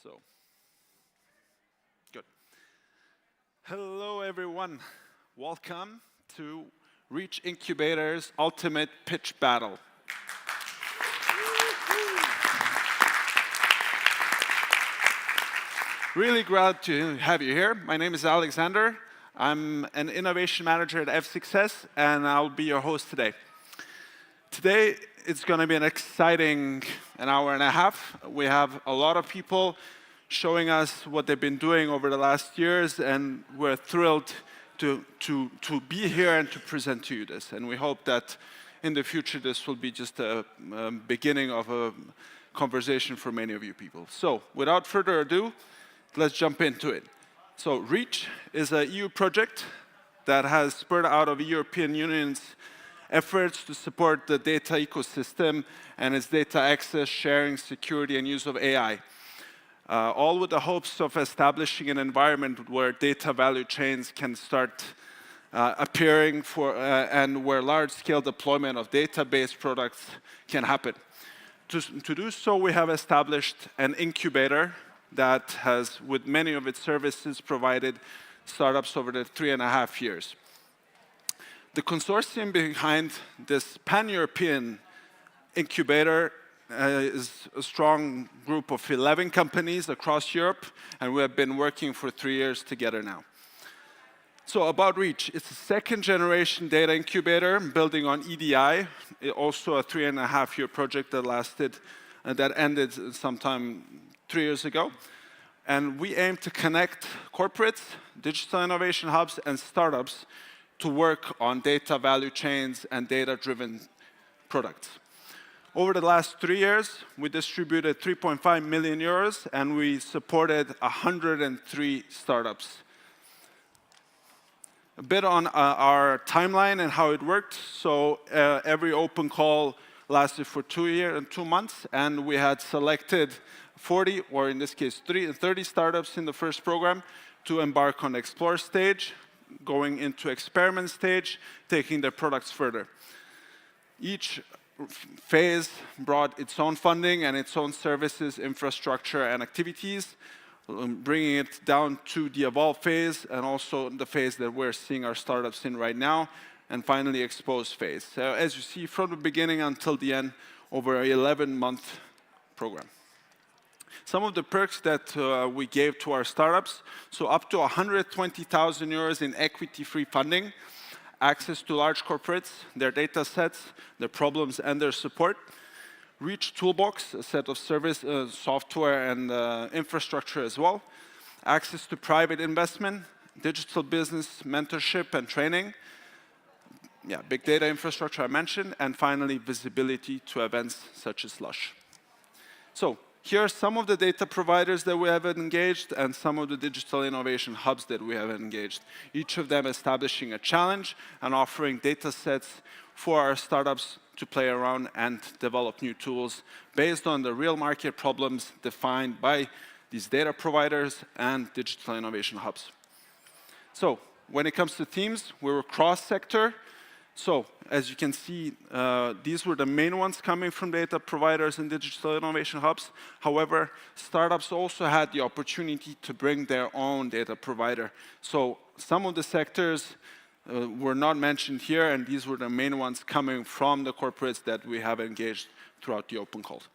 So, good. Hello, everyone. Welcome to REACH Incubator's Ultimate Pitch Battle. Really glad to have you here. My name is Alexander. I'm an innovation manager at F6S, and I'll be your host today. Today, it's going to be an exciting an hour and a half. We have a lot of people showing us what they've been doing over the last years, and we're thrilled to be here and to present to you this. And we hope that in the future, this will be just a beginning of a conversation for many of you people. So, without further ado, let's jump into it. So, REACH is an EU project that has spurred out of the European Union's efforts to support the data ecosystem and its data access, sharing, security, and use of AI. All with the hopes of establishing an environment where data value chains can start appearing and where large-scale deployment of database products can happen. To do so, we have established an incubator that has, with many of its services, provided startups over the 3.5 years. The consortium behind this pan-European incubator is a strong group of 11 companies across Europe, and we have been working for 3 years together now. So about REACH, it's a second-generation data incubator building on EDI, also a 3.5-year project that ended sometime 3 years ago. And we aim to connect corporates, digital innovation hubs, and startups to work on data value chains and data-driven products. Over the last 3 years, we distributed 3.5 million euros, and we supported 103 startups. A bit on our timeline and how it worked. So every open call lasted for 2 months, and we had selected 40, or in this case 30 startups in the first program to embark on the explore stage, going into experiment stage, taking their products further. Each phase brought its own funding and its own services, infrastructure, and activities, bringing it down to the evolve phase and also the phase that we're seeing our startups in right now, and finally expose phase. So as you see, from the beginning until the end, over an 11-month program. Some of the perks that we gave to our startups, so up to 120,000 euros in equity-free funding, access to large corporates, their data sets, their problems, and their support. REACH Toolbox, a set of service, software, and infrastructure as well. Access to private investment, digital business mentorship and training. Yeah, big data infrastructure I mentioned. And finally, visibility to events such as Lush. So, here are some of the data providers that we have engaged and some of the digital innovation hubs that we have engaged. Each of them establishing a challenge and offering data sets for our startups to play around and develop new tools based on the real market problems defined by these data providers and digital innovation hubs. So, when it comes to themes, we were cross-sector. So, as you can see, these were the main ones coming from data providers and digital innovation hubs. However, startups also had the opportunity to bring their own data provider. So, some of the sectors were not mentioned here, and these were the main ones coming from the corporates that we have engaged throughout the open calls.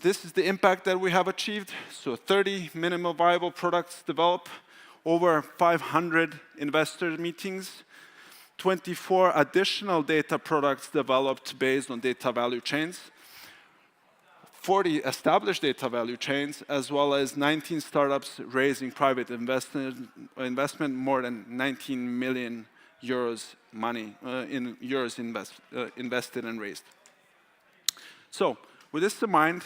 This is the impact that we have achieved. So, 30 minimal viable products developed, over 500 investor meetings, 24 additional data products developed based on data value chains, 40 established data value chains, as well as 19 startups raising private investment more than 19 million euros invested and raised. So, with this in mind,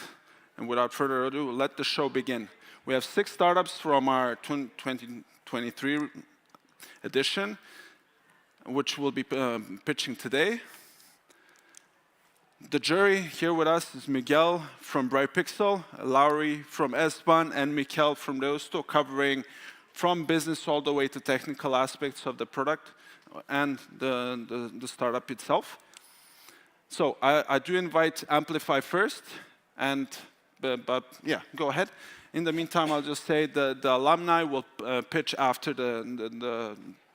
and without further ado, let the show begin. We have 6 startups from our 2023 edition, which we'll be pitching today. The jury here with us is Miguel from Brightpixel, Lowry from S-Bahn, and Mikel from Deusto, covering from business all the way to technical aspects of the product and the startup itself. So I do invite Amplify first, and but yeah, go ahead. In the meantime, I'll just say the alumni will pitch after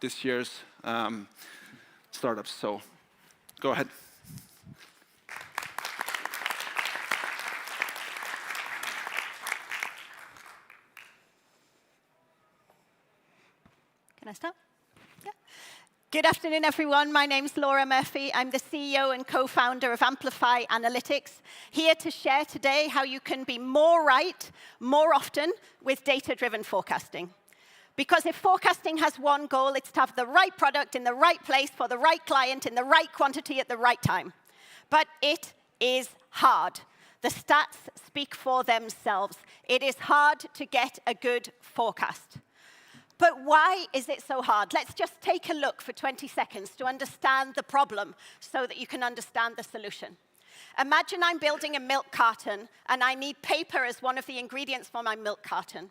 this year's startups. So go ahead. Can I start? Yeah. Good afternoon, everyone. My name's Laura Murphy. I'm the CEO and co-founder of Amplify Analytics, here to share today how you can be more right, more often, with data-driven forecasting. Because if forecasting has one goal, it's to have the right product in the right place for the right client in the right quantity at the right time. But it is hard. The stats speak for themselves. It is hard to get a good forecast. But why is it so hard? Let's just take a look for 20 seconds to understand the problem so that you can understand the solution. Imagine I'm building a milk carton, and I need paper as one of the ingredients for my milk carton.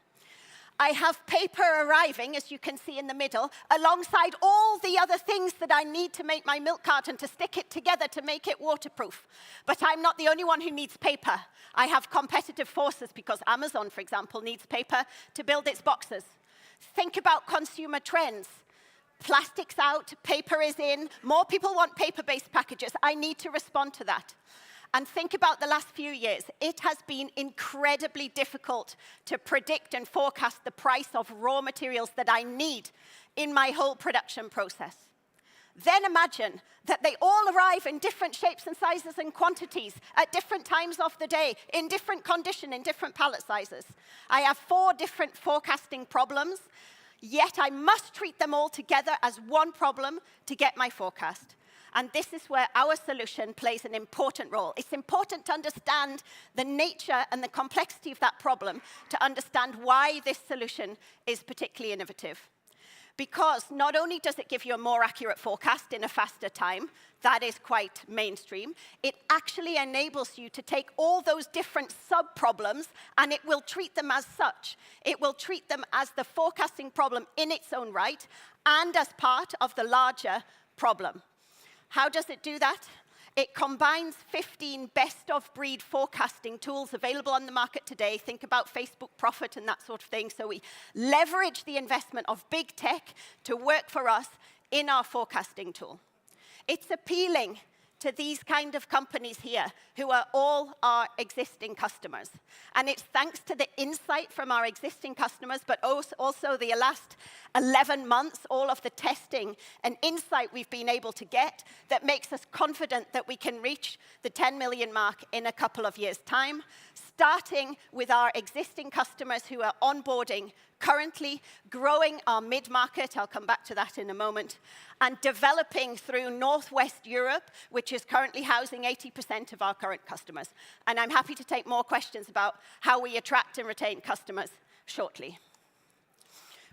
I have paper arriving, as you can see in the middle, alongside all the other things that I need to make my milk carton, to stick it together, to make it waterproof. But I'm not the only one who needs paper. I have competitive forces, because Amazon, for example, needs paper to build its boxes. Think about consumer trends. Plastic's out, paper is in, more people want paper-based packages. I need to respond to that. And think about the last few years. It has been incredibly difficult to predict and forecast the price of raw materials that I need in my whole production process. Then imagine that they all arrive in different shapes and sizes and quantities at different times of the day, in different condition, in different pallet sizes. I have 4 different forecasting problems, yet I must treat them all together as one problem to get my forecast. And this is where our solution plays an important role. It's important to understand the nature and the complexity of that problem to understand why this solution is particularly innovative. Because not only does it give you a more accurate forecast in a faster time, that is quite mainstream, it actually enables you to take all those different sub-problems and it will treat them as such. It will treat them as the forecasting problem in its own right and as part of the larger problem. How does it do that? It combines 15 best-of-breed forecasting tools available on the market today. Think about Facebook Profit and that sort of thing. So we leverage the investment of big tech to work for us in our forecasting tool. It's appealing to these kind of companies here who are all our existing customers. And it's thanks to the insight from our existing customers, but also the last 11 months, all of the testing and insight we've been able to get that makes us confident that we can reach the 10 million mark in a couple of years' time, starting with our existing customers who are onboarding currently, growing our mid-market, I'll come back to that in a moment, and developing through Northwest Europe, which is currently housing 80% of our current customers. And I'm happy to take more questions about how we attract and retain customers shortly.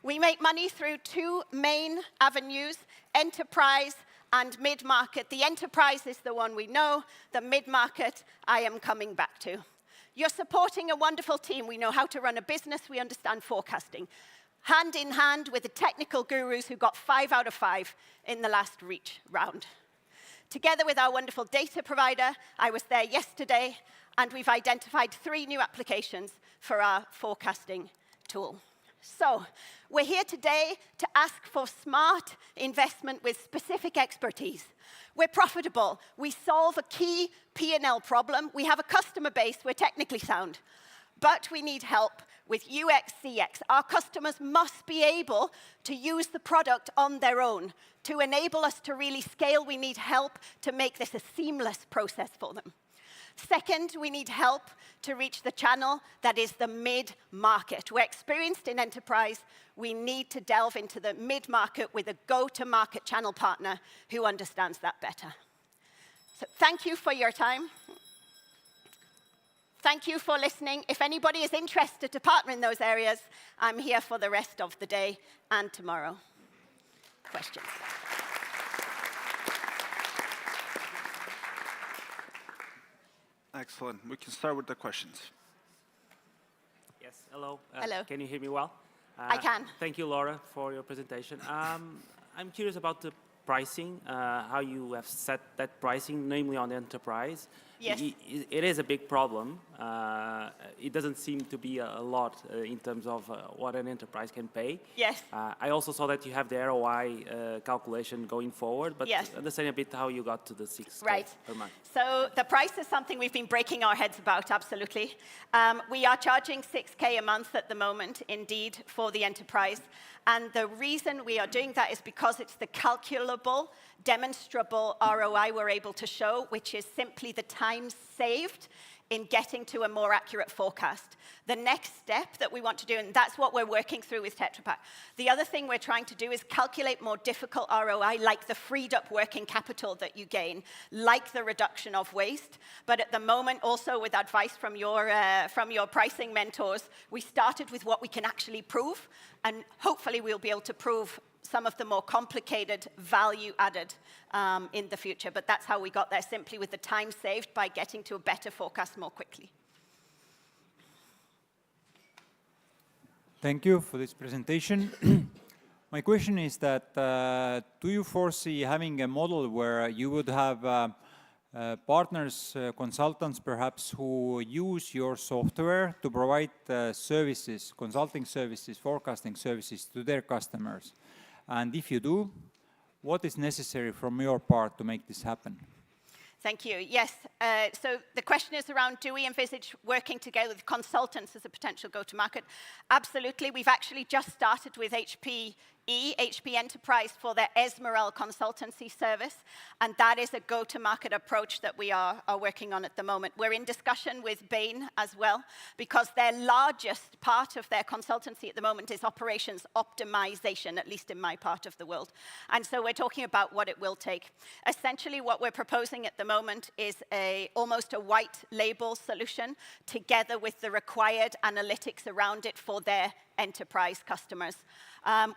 We make money through 2 main avenues, enterprise and mid-market. The enterprise is the one we know. The mid-market, I am coming back to. You're supporting a wonderful team. We know how to run a business. We understand forecasting. Hand in hand with the technical gurus who got 5 out of 5 in the last REACH round. Together with our wonderful data provider, I was there yesterday, and we've identified 3 new applications for our forecasting tool. So we're here today to ask for smart investment with specific expertise. We're profitable. We solve a key P&L problem. We have a customer base. We're technically sound. But we need help with UX, CX. Our customers must be able to use the product on their own. To enable us to really scale, we need help to make this a seamless process for them. Second, we need help to reach the channel that is the mid-market. We're experienced in enterprise. We need to delve into the mid-market with a go-to-market channel partner who understands that better. So thank you for your time. Thank you for listening. If anybody is interested to partner in those areas, I'm here for the rest of the day and tomorrow. Questions? Excellent. We can start with the questions. Yes, hello. Hello. Can you hear me well? I can. Thank you, Laura, for your presentation. I'm curious about the pricing, how you have set that pricing, namely on the enterprise. Yes. It is a big problem. It doesn't seem to be a lot in terms of what an enterprise can pay. Yes. I also saw that you have the ROI calculation going forward, but Yes. understand a bit how you got to the 6K Right. per month. So the price is something we've been breaking our heads about, absolutely. We are charging 6K a month at the moment, indeed, for the enterprise. And the reason we are doing that is because it's the calculable, demonstrable ROI we're able to show, which is simply the time saved in getting to a more accurate forecast. The next step that we want to do, and that's what we're working through with Tetra Pak. The other thing we're trying to do is calculate more difficult ROI, like the freed up working capital that you gain, like the reduction of waste. But at the moment, also with advice from your pricing mentors, we started with what we can actually prove, and hopefully we'll be able to prove some of the more complicated value added in the future. But that's how we got there, simply with the time saved by getting to a better forecast more quickly. Thank you for this presentation. My question is that do you foresee having a model where you would have partners, consultants perhaps, who use your software to provide services, consulting services, forecasting services to their customers? And if you do, what is necessary from your part to make this happen? Thank you. Yes. So the question is around, do we envisage working together with consultants as a potential go-to-market? Absolutely. We've actually just started with HP Enterprise for their Esmeralda consultancy service, and that is a go-to-market approach that we are working on at the moment. We're in discussion with Bain as well, because their largest part of their consultancy at the moment is operations optimization, at least in my part of the world. And so we're talking about what it will take. Essentially, what we're proposing at the moment is almost a white label solution together with the required analytics around it for their enterprise customers.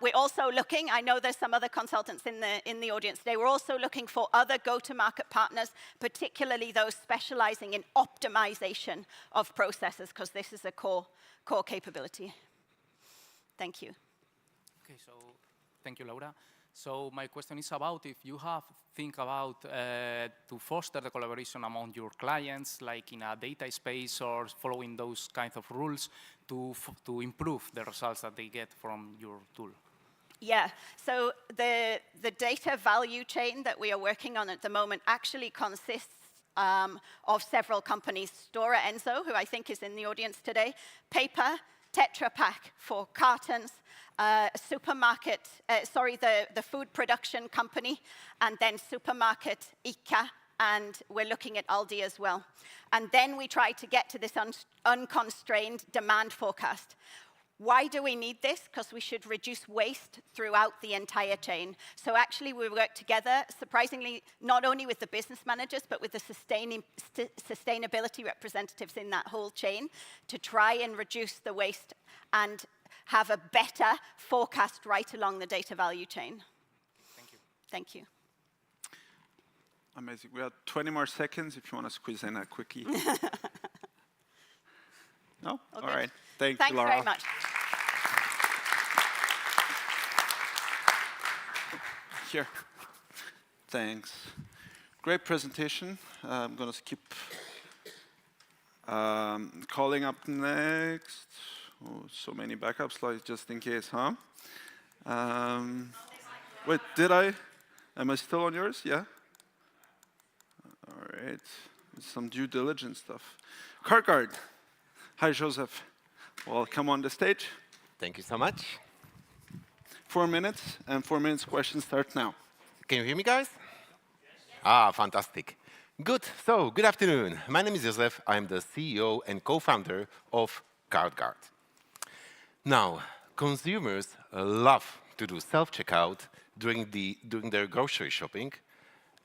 We're also looking, I know there's some other consultants in the audience today, we're also looking for other go-to-market partners, particularly those specializing in optimization of processes, because this is a core capability. Thank you. Okay, so thank you, Laura. So my question is about if you have think about to foster the collaboration among your clients, like in a data space or following those kinds of rules to improve the results that they get from your tool. Yeah, so the data value chain that we are working on at the moment actually consists of several companies. Stora Enso, who I think is in the audience today, paper, Tetra Pak for cartons, supermarket, the food production company, and then supermarket ICA, and we're looking at Aldi as well. And then we try to get to this unconstrained demand forecast. Why do we need this? Because we should reduce waste throughout the entire chain. So actually we work together, surprisingly, not only with the business managers, but with the sustainability representatives in that whole chain to try and reduce the waste and have a better forecast right along the data value chain. Thank you. Thank you. Amazing. We have 20 more seconds if you want to squeeze in that quickie. No? Okay. All right. Thanks, Thanks Laura. very much. Here. Thanks. Great presentation. I'm going to skip calling up next. Oh, so many backup slides just in case, huh? Wait, did I? Am I still on yours? Yeah? All right. Some due diligence stuff. CarGuard. Hi, Joseph. Welcome on the stage. Thank you so much. 4 minutes, and 4 minutes questions start now. Can you hear me, guys? Yes. Ah, fantastic. Good. So, good afternoon. My name is Joseph. I'm the CEO and co-founder of CarGuard. Now, consumers love to do self-checkout during their grocery shopping,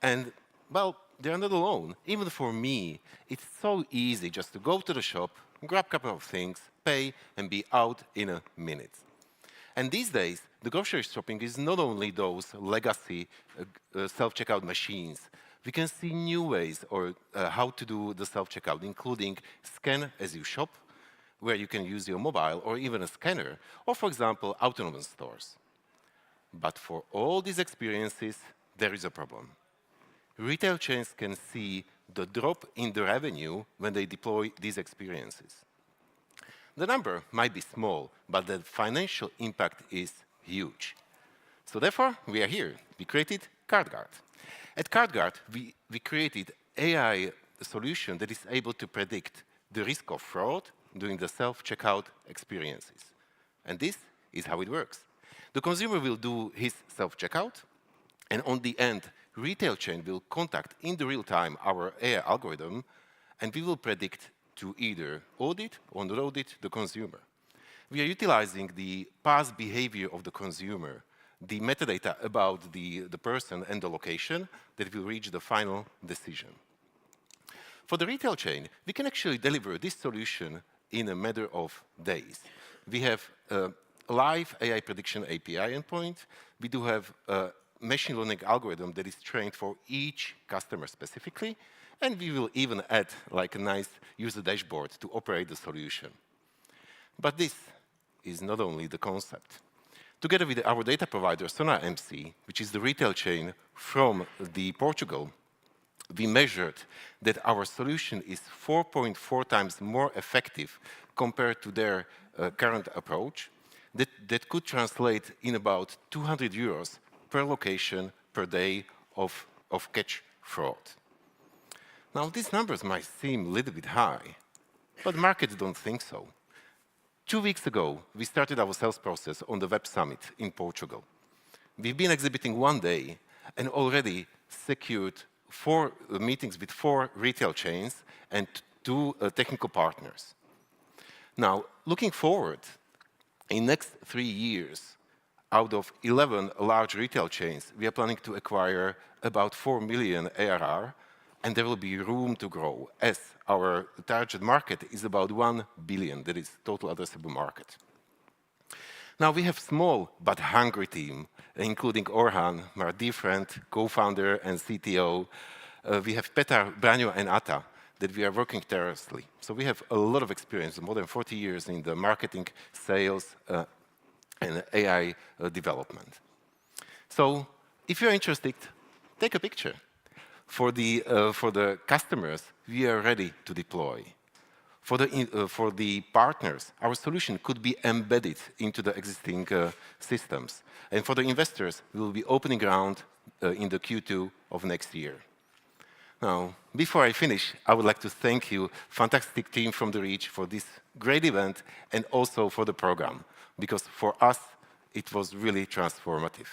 and, well, they're not alone. Even for me, it's so easy just to go to the shop, grab a couple of things, pay, and be out in a minute. And these days, the grocery shopping is not only those legacy self-checkout machines. We can see new ways or how to do the self-checkout, including scan as you shop, where you can use your mobile or even a scanner, or, for example, autonomous stores. But for all these experiences, there is a problem. retail chains can see the drop in the revenue when they deploy these experiences. The number might be small, but the financial impact is huge. So therefore, we are here. We created CardGuard. At CardGuard, we created AI solution that is able to predict the risk of fraud during the self-checkout experiences. And this is how it works. The consumer will do his self-checkout, and on the end, retail chain will contact in the real time our AI algorithm, and we will predict to either audit or not audit the consumer. We are utilizing the past behavior of the consumer, the metadata about the person and the location that will reach the final decision. For the retail chain, we can actually deliver this solution in a matter of days. We have a live AI prediction API endpoint. We do have a machine learning algorithm that is trained for each customer specifically, and we will even add like a nice user dashboard to operate the solution. But this is not only the concept. Together with our data provider, Sona MC, which is the retail chain from Portugal, we measured that our solution is 4.4 times more effective compared to their current approach. That could translate in about 200 euros per location per day of catch fraud. Now, these numbers might seem a little bit high, but markets don't think so. 2 weeks ago, we started our sales process on the Web Summit in Portugal. We've been exhibiting 1 day and already secured 4 meetings with 4 retail chains and 2 technical partners. Now, looking forward, in the next 3 years, out of 11 large retail chains, we are planning to acquire about 4 million ARR, and there will be room to grow, as our target market is about 1 billion, that is total addressable market. Now, we have small but hungry team, including Orhan, my dear friend, co-founder and CTO. We have Petar, Branjo, and Ata, that we are working tirelessly. So we have a lot of experience, more than 40 years in the marketing, sales, and AI development. So if you're interested, take a picture. For the customers, we are ready to deploy. For the partners, our solution could be embedded into the existing systems. And for the investors, we will be opening ground in the Q2 of next year. Now, before I finish, I would like to thank you, fantastic team from the REACH, for this great event and also for the program, because for us, it was really transformative.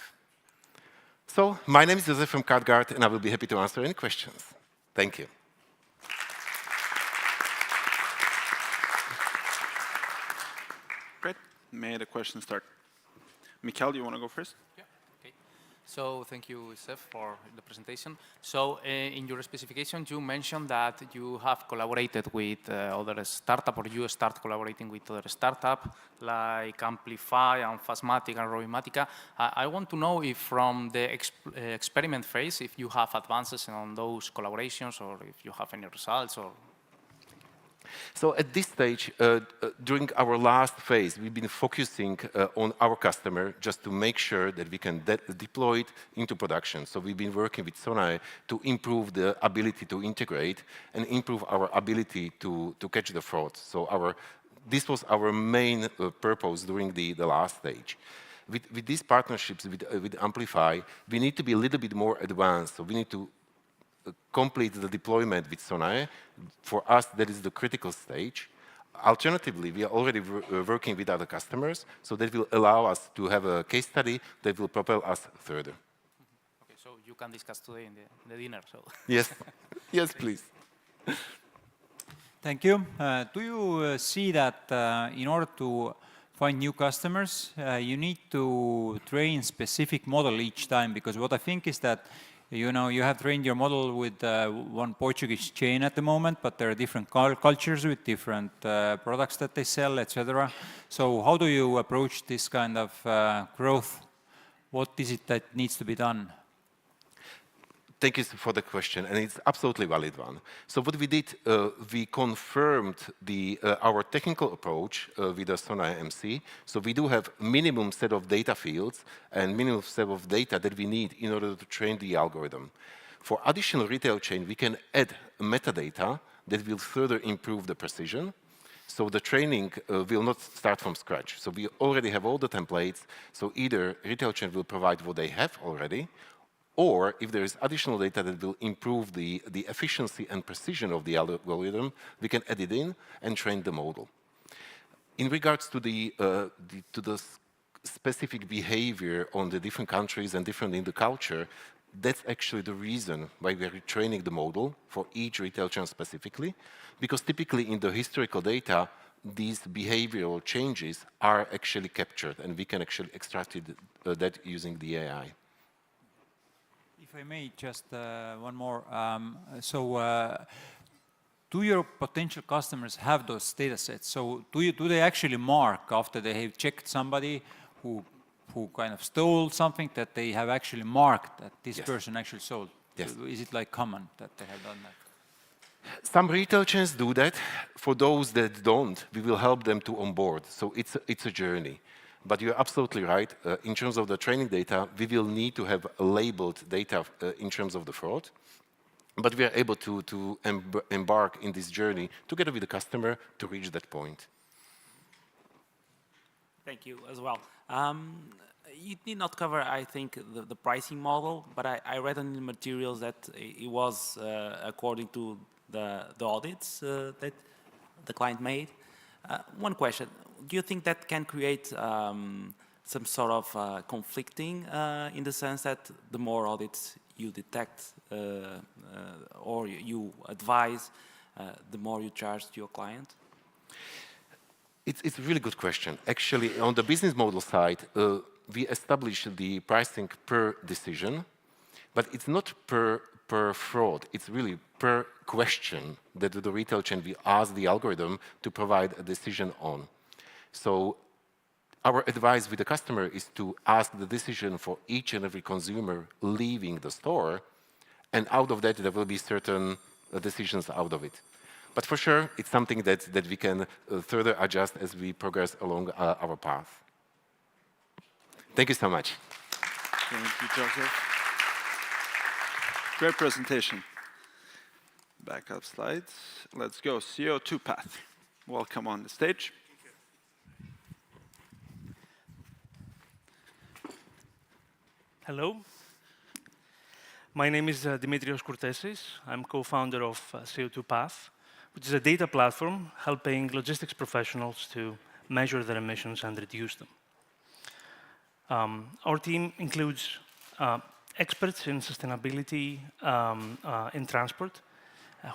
So, my name is Josef from CardGuard, and I will be happy to answer any questions. Thank you. Great. May the question start? Mikhail, do you want to go first? Yeah. Okay. So thank you, Josef, for the presentation. So in your specification, you mentioned that you have collaborated with other startups, or you start collaborating with other startups like Amplify and Fastmatic and Robomatica. I want to know if from the experiment phase, if you have advances on those collaborations, or if you have any results, or... So at this stage, during our last phase, we've been focusing on our customer just to make sure that we can deploy it into production. So we've been working with Sona to improve the ability to integrate and improve our ability to catch the fraud. So this was our main purpose during the last stage. With these partnerships with Amplify, we need to be a little bit more advanced. So we need to complete the deployment with Sona. For us, that is the critical stage. Alternatively, we are already working with other customers, so that will allow us to have a case study that will propel us further. Okay, so you can discuss today in the dinner. So. Yes, yes, please. Thank you. Do you see that in order to find new customers, you need to train specific model each time? Because what I think is that you have trained your model with one Portuguese chain at the moment, but there are different cultures with different products that they sell, etc. So how do you approach this kind of growth? What is it that needs to be done? Thank you for the question, and it's absolutely valid one. So what we did, we confirmed our technical approach with the Sona MC. So we do have minimum set of data fields and minimum set of data that we need in order to train the algorithm. For additional retail chain, we can add metadata that will further improve the precision. So the training will not start from scratch. So we already have all the templates. So either retail chain will provide what they have already, or if there is additional data that will improve the efficiency and precision of the algorithm, we can add it in and train the model. In regards to the specific behavior on the different countries and different in the culture, that's actually the reason why we are training the model for each retail chain specifically, because typically in the historical data, these behavioral changes are actually captured, and we can actually extract that using the AI. If I may, just one more. Do your potential customers have those data sets? So do they actually mark after they have checked somebody who kind of stole something, that they have actually marked that this person actually sold? Yes. Is it like common that they have done that? Some retail chains do that. For those that don't, we will help them to onboard. So it's a journey. But you're absolutely right. In terms of the training data, we will need to have labeled data in terms of the fraud. But we are able to embark in this journey together with the customer to reach that point. Thank you as well. You did not cover, I think, the pricing model, but I read in the materials that it was according to the audits that the client made. One question, do you think that can create some sort of conflicting in the sense that the more audits you detect or you advise, the more you charge to your client? It's a really good question. Actually, on the business model side, we establish the pricing per decision, but it's not per fraud. It's really per question that the retail chain will ask the algorithm to provide a decision on. So our advice with the customer is to ask the decision for each and every consumer leaving the store, and out of that, there will be certain decisions out of it. But for sure, it's something that we can further adjust as we progress along our path. Thank you so much. Thank you, Joseph. Great presentation. Backup slides. Let's go. CO2 path. Welcome on the stage. Hello. My name is Dimitrios Kourtesis. I'm co-founder of CO2 Path, which is a data platform helping logistics professionals to measure their emissions and reduce them. Our team includes experts in sustainability in transport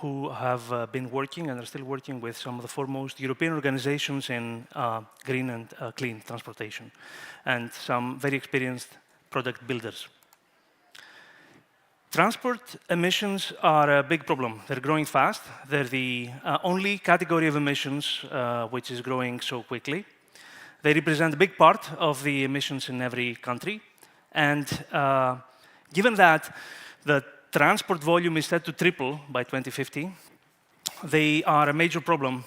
who have been working and are still working with some of the foremost European organizations in green and clean transportation, and some very experienced product builders. Transport emissions are a big problem. They're growing fast. They're the only category of emissions which is growing so quickly. They represent a big part of the emissions in every country. And given that the transport volume is set to triple by 2050, they are a major problem.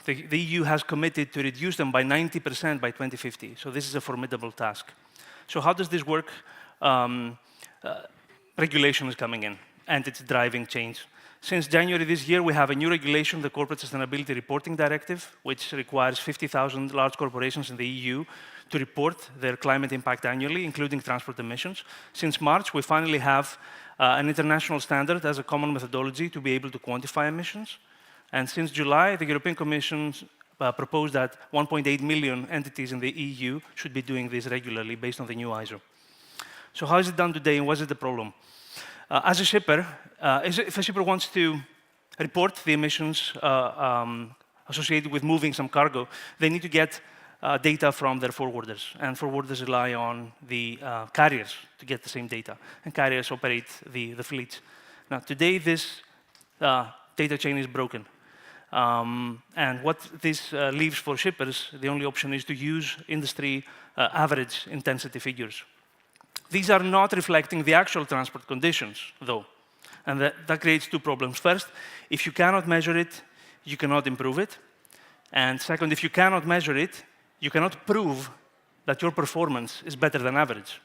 The EU has committed to reduce them by 90% by 2050. So this is a formidable task. So how does this work? Regulation is coming in, and it's driving change. Since January this year, we have a new regulation, the Corporate Sustainability Reporting Directive, which requires 50,000 large corporations in the EU to report their climate impact annually, including transport emissions. Since March, we finally have an international standard as a common methodology to be able to quantify emissions. And since July, the European Commission proposed that 1.8 million entities in the EU should be doing this regularly based on the new ISO. So how is it done today, and what is the problem? As a shipper, if a shipper wants to report the emissions associated with moving some cargo, they need to get data from their forwarders, and forwarders rely on the carriers to get the same data, and carriers operate the fleets. Now, today, this data chain is broken. And what this leaves for shippers, the only option is to use industry average intensity figures. These are not reflecting the actual transport conditions, though. And that creates two problems. First, if you cannot measure it, you cannot improve it. And second, if you cannot measure it, you cannot prove that your performance is better than average.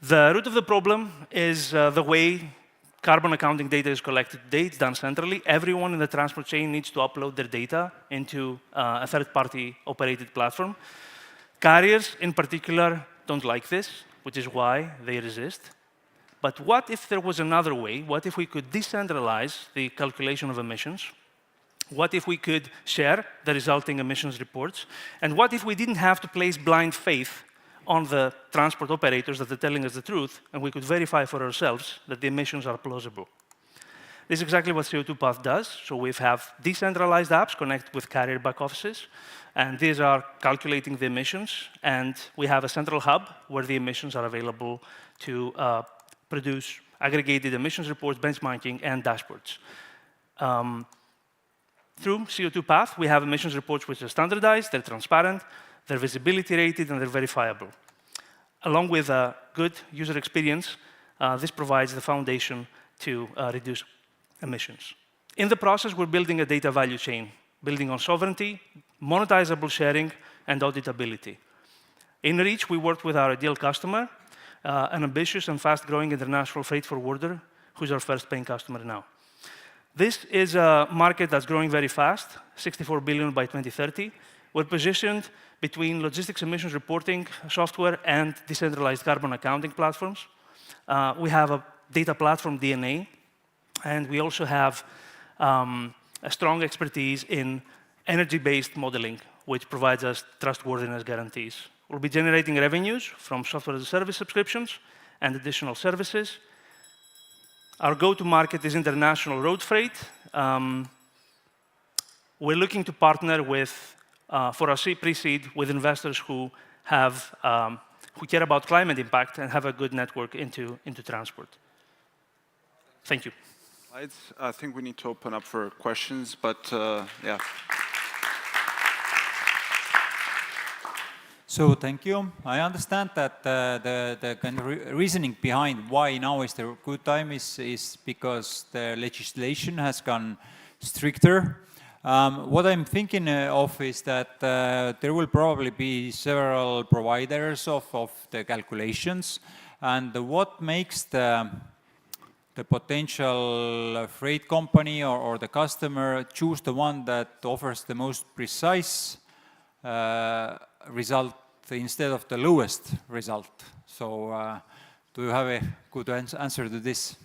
The root of the problem is the way carbon accounting data is collected today. It's done centrally. Everyone in the transport chain needs to upload their data into a third-party operated platform. Carriers, in particular, don't like this, which is why they resist. But what if there was another way? What if we could decentralize the calculation of emissions? What if we could share the resulting emissions reports? And what if we didn't have to place blind faith on the transport operators that are telling us the truth, and we could verify for ourselves that the emissions are plausible? This is exactly what CO2 Path does. So we have decentralized apps connect with carrier back offices, and these are calculating the emissions, and we have a central hub where the emissions are available to produce aggregated emissions reports, benchmarking, and dashboards. Through CO2 Path, we have emissions reports which are standardized, they're transparent, they're visibility rated, and they're verifiable. Along with a good user experience, this provides the foundation to reduce emissions. In the process, we're building a data value chain, building on sovereignty, monetizable sharing, and auditability. In REACH, we worked with our ideal customer, an ambitious and fast-growing international freight forwarder, who's our first paying customer now. This is a market that's growing very fast, 64 billion by 2030. We're positioned between logistics emissions reporting software and decentralized carbon accounting platforms. We have a data platform DNA, and we also have a strong expertise in energy-based modeling, which provides us trustworthiness guarantees. We'll be generating revenues from software as a service subscriptions and additional services. Our go-to-market is international road freight. We're looking to partner with, for our pre-seed, with investors who care about climate impact and have a good network into transport. Thank you. I think we need to open up for questions, but yeah. So thank you. I understand that the kind of reasoning behind why now is the good time is because the legislation has gone stricter. What I'm thinking of is that there will probably be several providers of the calculations, and what makes the potential freight company or the customer choose the one that offers the most precise result instead of the lowest result. So do you have a good answer to this?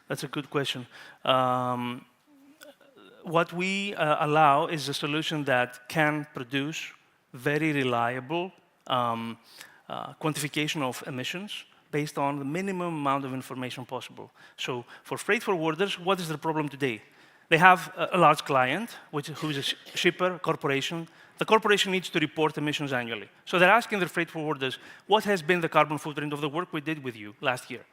That's a good question. What we allow is a solution that can produce very reliable quantification of emissions based on the minimum amount of information possible. So for freight forwarders, what is the problem today? They have a large client, who is a shipper, corporation. The corporation needs to report emissions annually. So they're asking the freight forwarders, what has been the carbon footprint of the work we did with you last year?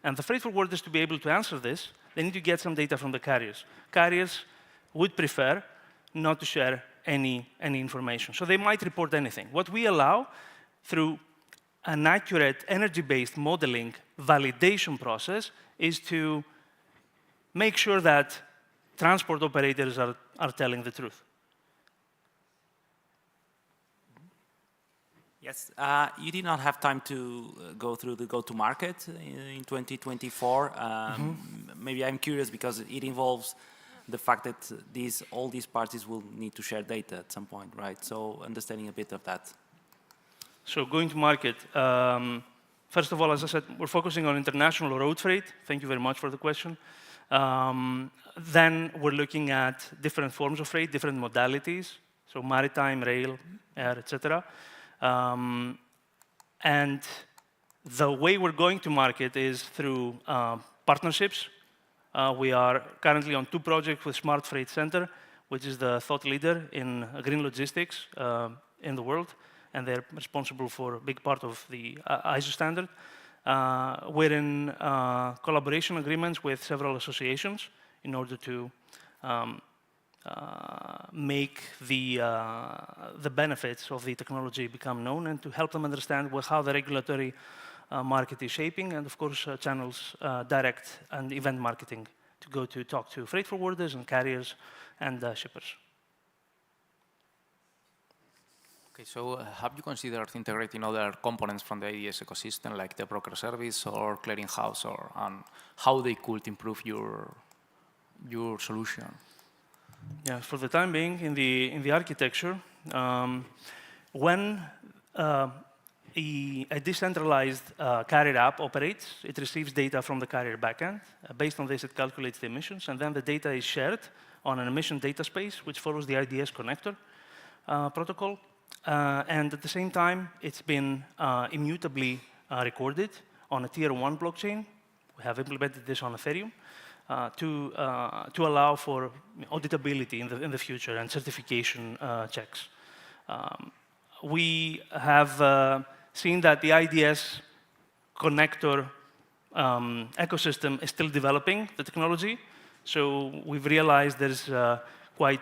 And the freight forwarders, to be able to answer this, they need to get some data from the carriers. Carriers would prefer not to share any information. So they might report anything. What we allow, through an accurate energy-based modeling validation process, is to make sure that transport operators are telling the truth. Yes, you did not have time to go through the go-to-market in 2024. Maybe I'm curious because it involves the fact that all these parties will need to share data at some point, right? So understanding a bit of that. So going to market, first of all, as I said, we're focusing on international road freight. Thank you very much for the question. Then we're looking at different forms of freight, different modalities, so maritime, rail, air, etc. And the way we're going to market is through partnerships. We are currently on 2 projects with Smart Freight Center, which is the thought leader in green logistics in the world, and they're responsible for a big part of the ISO standard. We're in collaboration agreements with several associations in order to make the benefits of the technology become known and to help them understand how the regulatory market is shaping, and of course channels, direct and event marketing to go to talk to freight forwarders and carriers and shippers. Okay, so have you considered integrating other components from the IDS ecosystem, like the broker service or clearinghouse, or how they could improve your solution? Yeah, for the time being, in the architecture, when a decentralized carrier app operates, it receives data from the carrier backend. Based on this, it calculates the emissions, and then the data is shared on an emission data space, which follows the IDS connector protocol. And at the same time, it's been immutably recorded on a tier 1 blockchain. We have implemented this on Ethereum to allow for auditability in the future and certification checks. We have seen that the IDS connector ecosystem is still developing the technology. So we've realized there's quite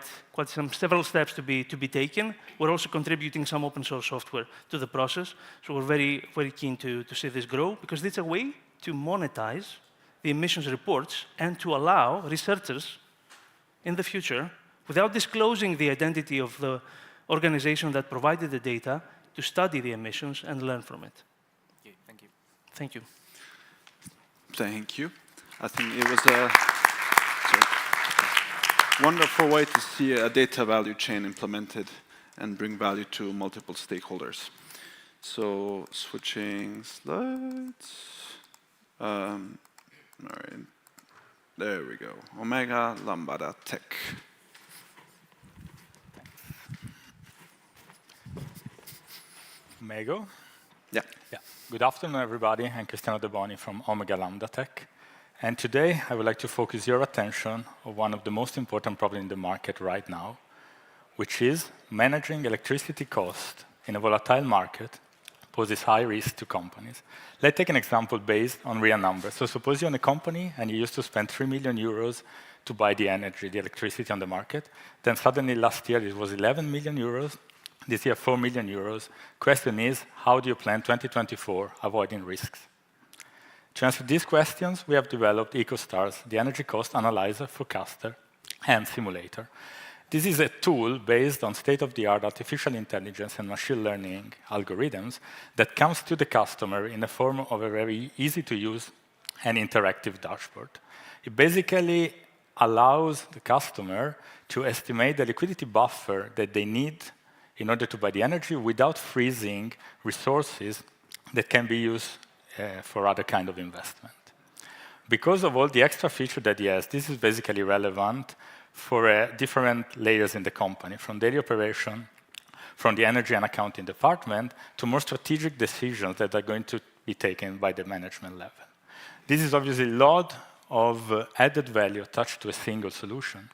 several steps to be taken. We're also contributing some open source software to the process. So we're very keen to see this grow, because it's a way to monetize the emissions reports and to allow researchers in the future, without disclosing the identity of the organization that provided the data, to study the emissions and learn from it. Okay, thank you. Thank you. Thank you. I think it was a wonderful way to see a data value chain implemented and bring value to multiple stakeholders. So switching slides. All right. There we go. Omega Lambda Tech. May I go? Yeah. Yeah. Good afternoon, everybody. I'm Cristiano De Boni from Omega Lambda Tech. And today, I would like to focus your attention on one of the most important problems in the market right now, which is managing electricity cost in a volatile market poses high risk to companies. Let's take an example based on real numbers. So suppose you own a company and you used to spend 3 million euros to buy the energy, the electricity on the market. Then suddenly last year it was 11 million euros. This year 4 million euros. Question is, how do you plan 2024 avoiding risks? To answer these questions, we have developed EcoStars, the energy cost analyzer, forecaster, and simulator. This is a tool based on state-of-the-art artificial intelligence and machine learning algorithms that comes to the customer in the form of a very easy-to-use and interactive dashboard. It basically allows the customer to estimate the liquidity buffer that they need in order to buy the energy without freezing resources that can be used for other kind of investment. Because of all the extra feature that it has, this is basically relevant for different layers in the company, from daily operation, from the energy and accounting department, to more strategic decisions that are going to be taken by the management level. This is obviously a lot of added value attached to a single solution.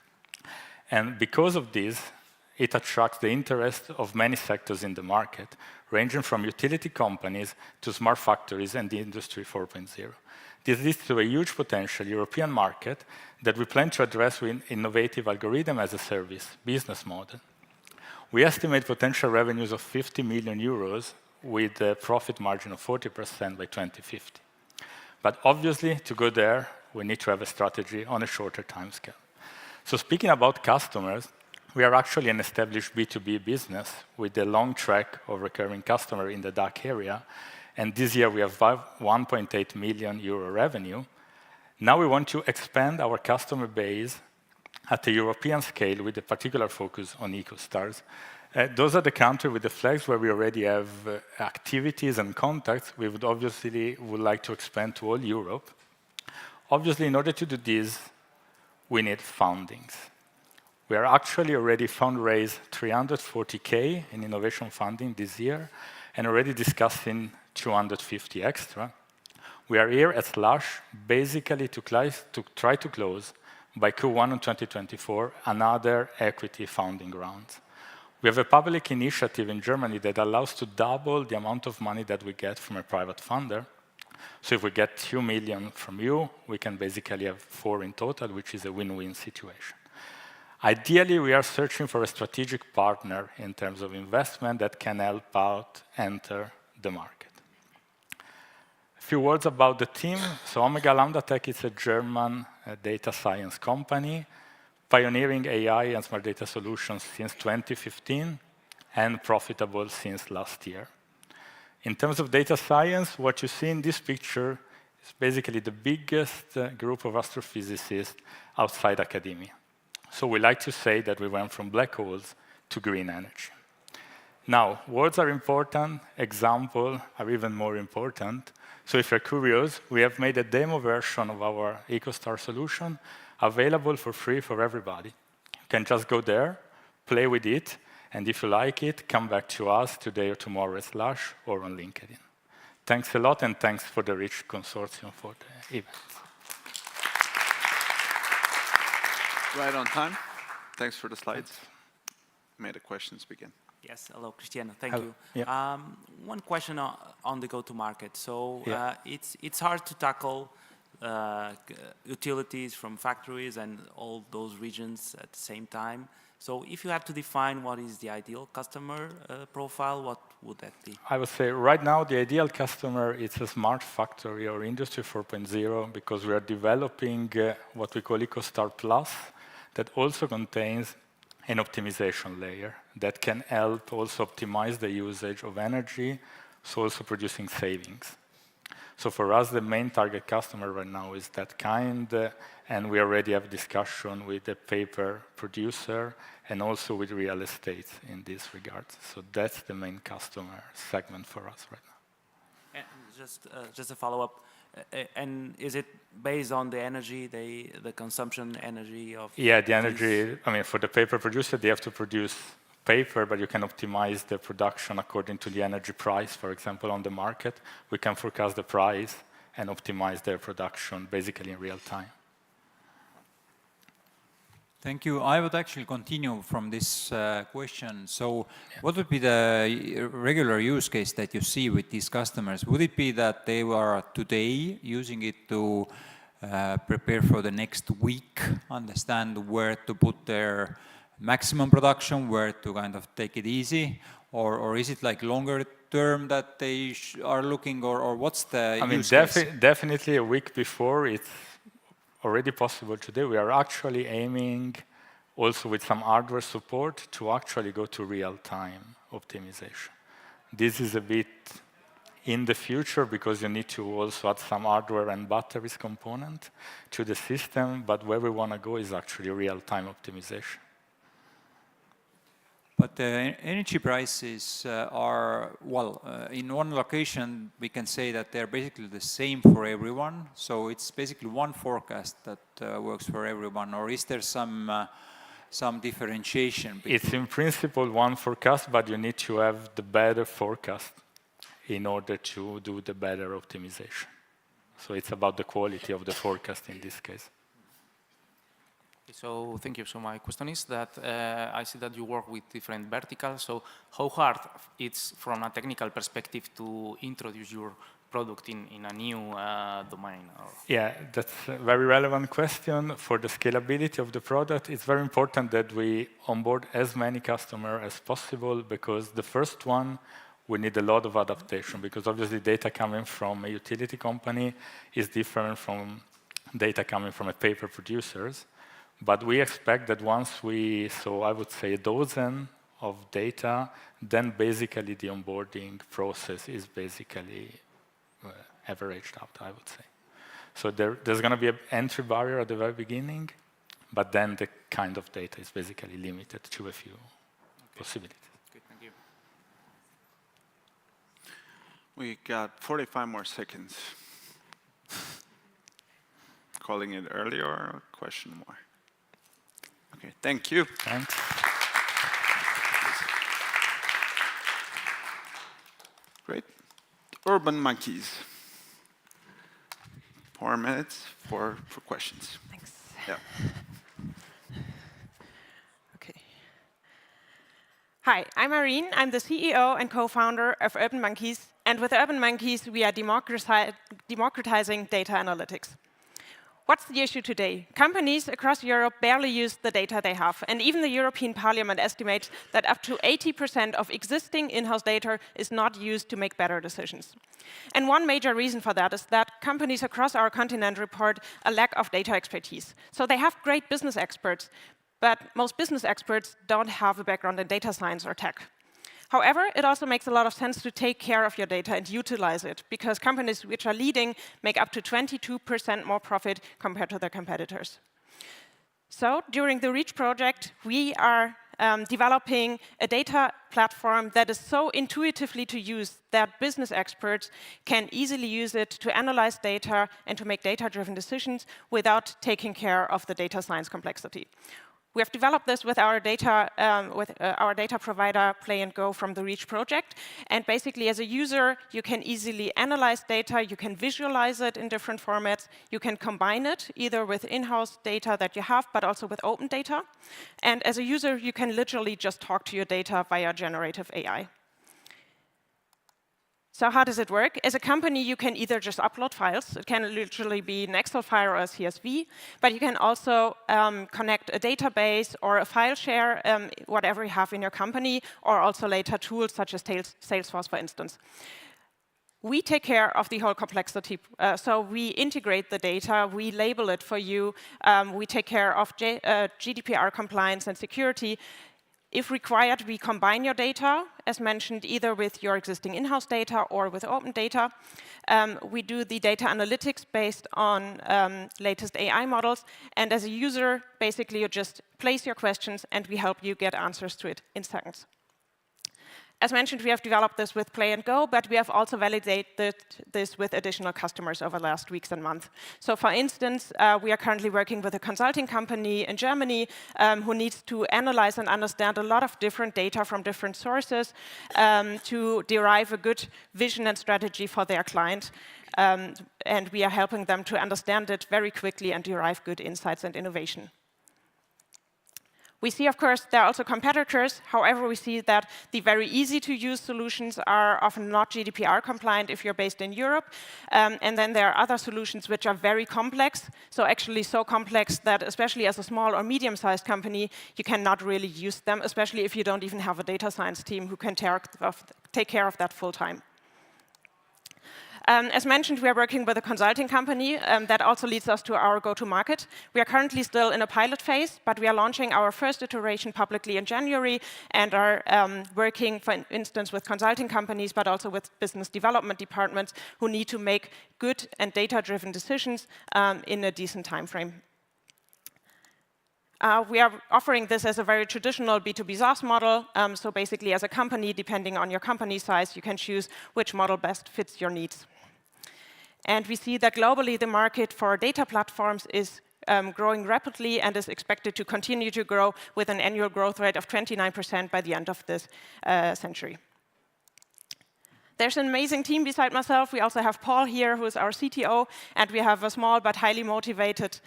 And because of this, it attracts the interest of many sectors in the market, ranging from utility companies to smart factories and the Industry 4.0. This leads to a huge potential European market that we plan to address with innovative algorithm as a service business model. We estimate potential revenues of 50 million euros with a profit margin of 40% by 2050. But obviously, to go there, we need to have a strategy on a shorter timescale. So speaking about customers, we are actually an established B2B business with a long track of recurring customer in the DACH area. And this year we have 1.8 million euro revenue. Now we want to expand our customer base at a European scale with a particular focus on EcoStars. Those are the countries with the flags where we already have activities and contacts. We would obviously like to expand to all Europe. Obviously, in order to do this, we need fundings. We are actually already fundraised 340K in innovation funding this year and already discussing 250 extra. We are here at Slush basically to try to close by Q1 of 2024 another equity funding round. We have a public initiative in Germany that allows to double the amount of money that we get from a private funder. So if we get 2 million from you, we can basically have 4 in total, which is a win-win situation. Ideally, we are searching for a strategic partner in terms of investment that can help out enter the market. A few words about the team. So Omega Lambda Tech is a German data science company, pioneering AI and smart data solutions since 2015. and profitable since last year. In terms of data science, what you see in this picture is basically the biggest group of astrophysicists outside academia. So we like to say that we went from black holes to green energy. Now, words are important, examples are even more important. So if you're curious, we have made a demo version of our EcoStar solution available for free for everybody. You can just go there, play with it, and if you like it, come back to us today or tomorrow at Slash or on LinkedIn. Thanks a lot, and thanks for the REACH Consortium for the event. Right on time. Thanks for the slides. May the questions begin. Yes, hello, Cristiano. Thank Hello. you. Yeah. One question on the go-to-market. So Yeah. it's hard to tackle utilities from factories and all those regions at the same time. So if you had to define what is the ideal customer profile, what would that be? I would say right now the ideal customer is a smart factory or Industry 4.0 because we are developing what we call EcoStar Plus that also contains an optimization layer that can help also optimize the usage of energy, so also producing savings. So for us, the main target customer right now is that kind, and we already have discussion with the paper producer and also with real estate in this regard. So that's the main customer segment for us right now. And just a follow-up. And is it based on the energy, the consumption energy of? Yeah, the energy. I mean, for the paper producer, they have to produce paper, but you can optimize the production according to the energy price. For example, on the market, we can forecast the price and optimize their production basically in real time. Thank you. I would actually continue from this question. So what would be the regular use case that you see with these customers? Would it be that they are today using it to prepare for the next week, understand where to put their maximum production, where to kind of take it easy? Or is it like longer term that they are looking, or what's the use case? Definitely a week before, it's already possible today. We are actually aiming also with some hardware support to actually go to real-time optimization. This is a bit in the future because you need to also add some hardware and batteries component to the system, but where we want to go is actually real-time optimization. But the energy prices are, well, in one location, we can say that they're basically the same for everyone. So it's basically one forecast that works for everyone, or is there some differentiation between? It's in principle one forecast, but you need to have the better forecast in order to do the better optimization. So it's about the quality of the forecast in this case. So thank you. So my question is that I see that you work with different verticals. So how hard it's from a technical perspective to introduce your product in a new domain? Yeah, that's a very relevant question. For the scalability of the product, it's very important that we onboard as many customers as possible because the first one, we need a lot of adaptation because obviously data coming from a utility company is different from data coming from a paper producers. But we expect that once we, so I would say a dozen of data, then basically the onboarding process is basically averaged out, I would say. So there's going to be an entry barrier at the very beginning, but then the kind of data is basically limited to a few possibilities. Good, thank you. We got 45 more seconds. Calling it earlier or a question more? Okay, thank you. Thanks. Great. Urban Monkeys. 4 minutes for questions. Thanks. Yeah. Okay. Hi, I'm Irene. I'm the CEO and co-founder of Urban Monkeys. And with Urban Monkeys, we are democratizing data analytics. What's the issue today? Companies across Europe barely use the data they have, and even the European Parliament estimates that up to 80% of existing in-house data is not used to make better decisions. And one major reason for that is that companies across our continent report a lack of data expertise. So they have great business experts, but most business experts don't have a background in data science or tech. However, it also makes a lot of sense to take care of your data and utilize it, because companies which are leading make up to 22% more profit compared to their competitors. So during the REACH project, we are developing a data platform that is so intuitively to use that business experts can easily use it to analyze data and to make data-driven decisions without taking care of the data science complexity. We have developed this with our data provider, Play and Go, from the REACH project. And basically, as a user, you can easily analyze data. You can visualize it in different formats. You can combine it either with in-house data that you have, but also with open data. And as a user, you can literally just talk to your data via generative AI. So how does it work? As a company, you can either just upload files. It can literally be an Excel file or a CSV. But you can also connect a database or a file share, whatever you have in your company, or also later tools such as Salesforce, for instance. We take care of the whole complexity. So we integrate the data. We label it for you. We take care of GDPR compliance and security. If required, we combine your data, as mentioned, either with your existing in-house data or with open data. We do the data analytics based on latest AI models. And as a user, basically, you just place your questions, and we help you get answers to it in seconds. As mentioned, we have developed this with Play and Go, but we have also validated this with additional customers over the last weeks and months. So for instance, we are currently working with a consulting company in Germany who needs to analyze and understand a lot of different data from different sources to derive a good vision and strategy for their client. And we are helping them to understand it very quickly and derive good insights and innovation. We see, of course, there are also competitors. However, we see that the very easy-to-use solutions are often not GDPR compliant if you're based in Europe. And then there are other solutions which are very complex, so actually so complex that especially as a small or medium-sized company, you cannot really use them, especially if you don't even have a data science team who can take care of that full-time. As mentioned, we are working with a consulting company. That also leads us to our go-to-market. We are currently still in a pilot phase, but we are launching our first iteration publicly in January and are working, for instance, with consulting companies, but also with business development departments who need to make good and data-driven decisions in a decent time frame. We are offering this as a very traditional B2B SaaS model. So basically, as a company, depending on your company size, you can choose which model best fits your needs. And we see that globally, the market for data platforms is growing rapidly and is expected to continue to grow with an annual growth rate of 29% by the end of this century. There's an amazing team beside myself. We also have Paul here, who is our CTO, and we have a small but highly motivated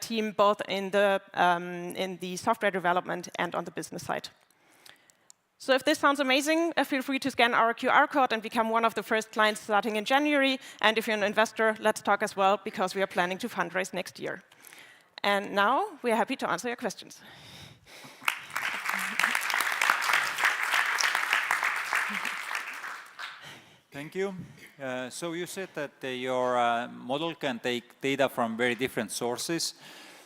team, both in the software development and on the business side. So if this sounds amazing, feel free to scan our QR code and become one of the first clients starting in January. And if you're an investor, let's talk as well, because we are planning to fundraise next year. And now we are happy to answer your questions. Thank you. So you said that your model can take data from very different sources.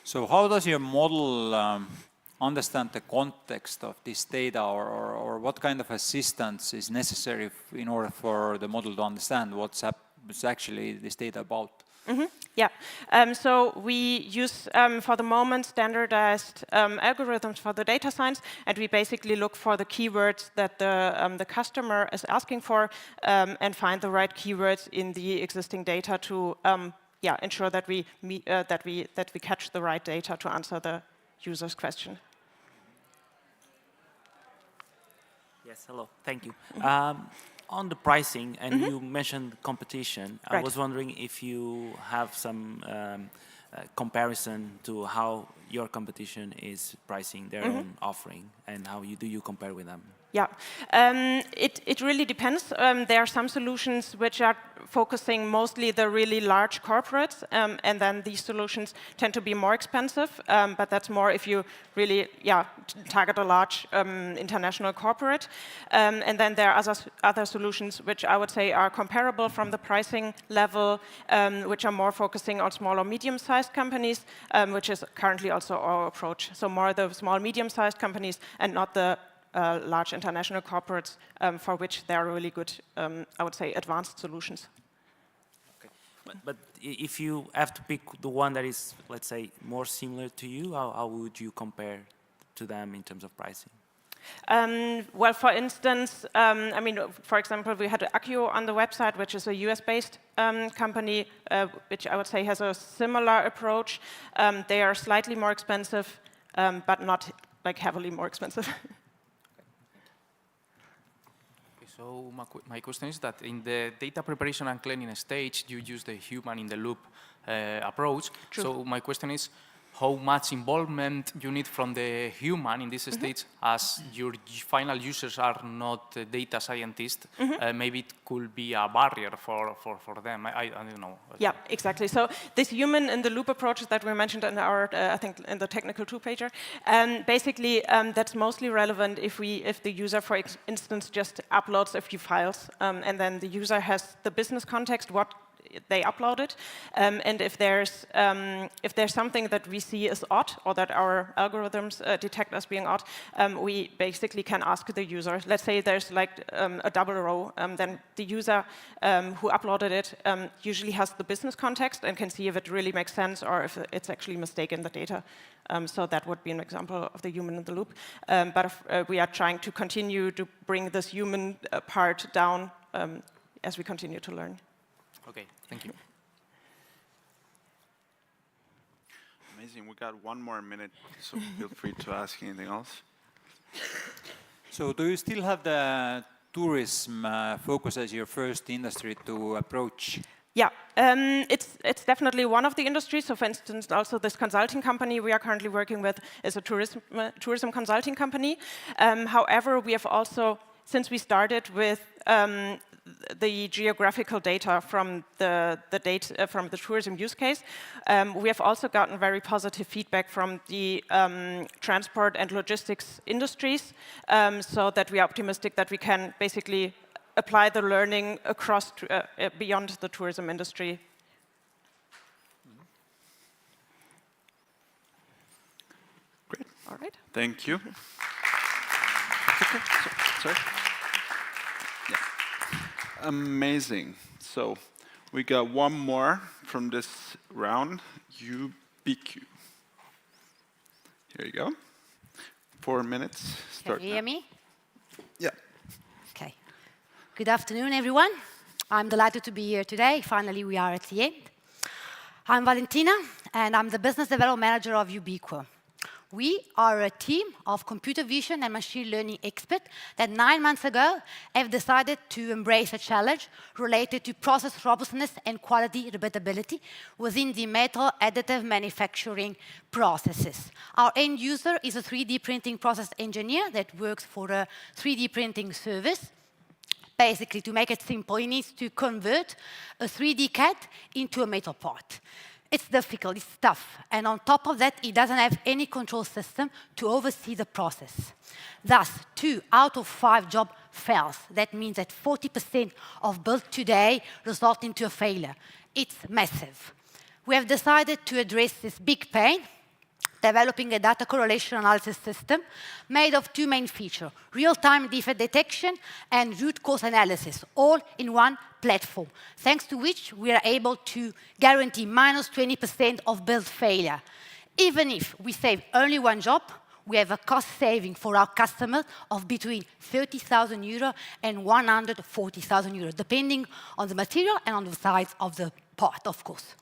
So how does your model understand the context of this data, or what kind of assistance is necessary in order for the model to understand what's actually this data about? Mm-hmm. Yeah. So we use, for the moment, standardized algorithms for the data science, and we basically look for the keywords that the customer is asking for, and find the right keywords in the existing data to ensure that we catch the right data to answer the user's question. Yes, hello, thank you. On the pricing, and you mentioned competition, Right. I was wondering if you have some comparison to how your competition is pricing their own offering, and how do you compare with them? Yeah, it really depends. There are some solutions which are focusing mostly the really large corporates, and then these solutions tend to be more expensive. But that's more if you really, target a large international corporate. And then there are other solutions which I would say are comparable from the pricing level, which are more focusing on small or medium-sized companies, which is currently also our approach. So more the small, medium-sized companies, and not the large international corporates for which there are really good, I would say, advanced solutions. But if you have to pick the one that is, let's say, more similar to you, how would you compare to them in terms of pricing? Well, for instance, I mean, for example, we had Accio on the website, which is a US-based company, which I would say has a similar approach. They are slightly more expensive, but not like heavily more expensive. So my question is that in the data preparation and cleaning stage, you use the human-in-the-loop approach. True. So my question is, how much involvement you need from the human in this stage, as your final users are not data scientists? Maybe it could be a barrier for them. I don't know. Yeah, exactly. So this human-in-the-loop approach that we mentioned in our, I think, in the technical two-pager, basically that's mostly relevant if the user, for instance, just uploads a few files, and then the user has the business context, what they uploaded, and if there's something that we see as odd or that our algorithms detect as being odd, we basically can ask the user. Let's say there's like a double row, then the user who uploaded it usually has the business context and can see if it really makes sense or if it's actually a mistake in the data. So that would be an example of the human in the loop. But we are trying to continue to bring this human part down as we continue to learn. Okay, thank you. Amazing. We got one more minute, so feel free to ask anything else. So do you still have the tourism focus as your first industry to approach? Yeah, it's definitely one of the industries. So for instance, also this consulting company we are currently working with is a tourism consulting company. However, we have also, since we started with the geographical data from the tourism use case, we have also gotten very positive feedback from the transport and logistics industries, so that we are optimistic that we can basically apply the learning across beyond the tourism industry. Great. All right. Thank you. Okay. Sorry. Yeah. Amazing. So we got one more from this round. Ubiquitous. Here you go. 4 minutes. Start Can you hear me? Yeah. Okay. Good afternoon, everyone. I'm delighted to be here today. Finally, we are at the end. I'm Valentina, and I'm the Business Development Manager of Ubiquitous. We are a team of computer vision and machine learning experts that 9 months ago have decided to embrace a challenge related to process robustness and quality repeatability within the metal additive manufacturing processes. Our end user is a 3D printing process engineer that works for a 3D printing service. Basically, to make it simple, he needs to convert a 3D CAD into a metal part. It's difficult, it's tough, and on top of that, he doesn't have any control system to oversee the process. Thus, 2 out of 5 job fails. That means that 40% of build today result into a failure. It's massive. We have decided to address this big pain, developing a data correlation analysis system made of 2 main features: real-time defect detection and root cause analysis, all in one platform, thanks to which we are able to guarantee minus 20% of build failure. Even if we save only 1 job, we have a cost saving for our customers of between 30,000 euro and 140,000 euro, depending on the material and on the size of the part, of course.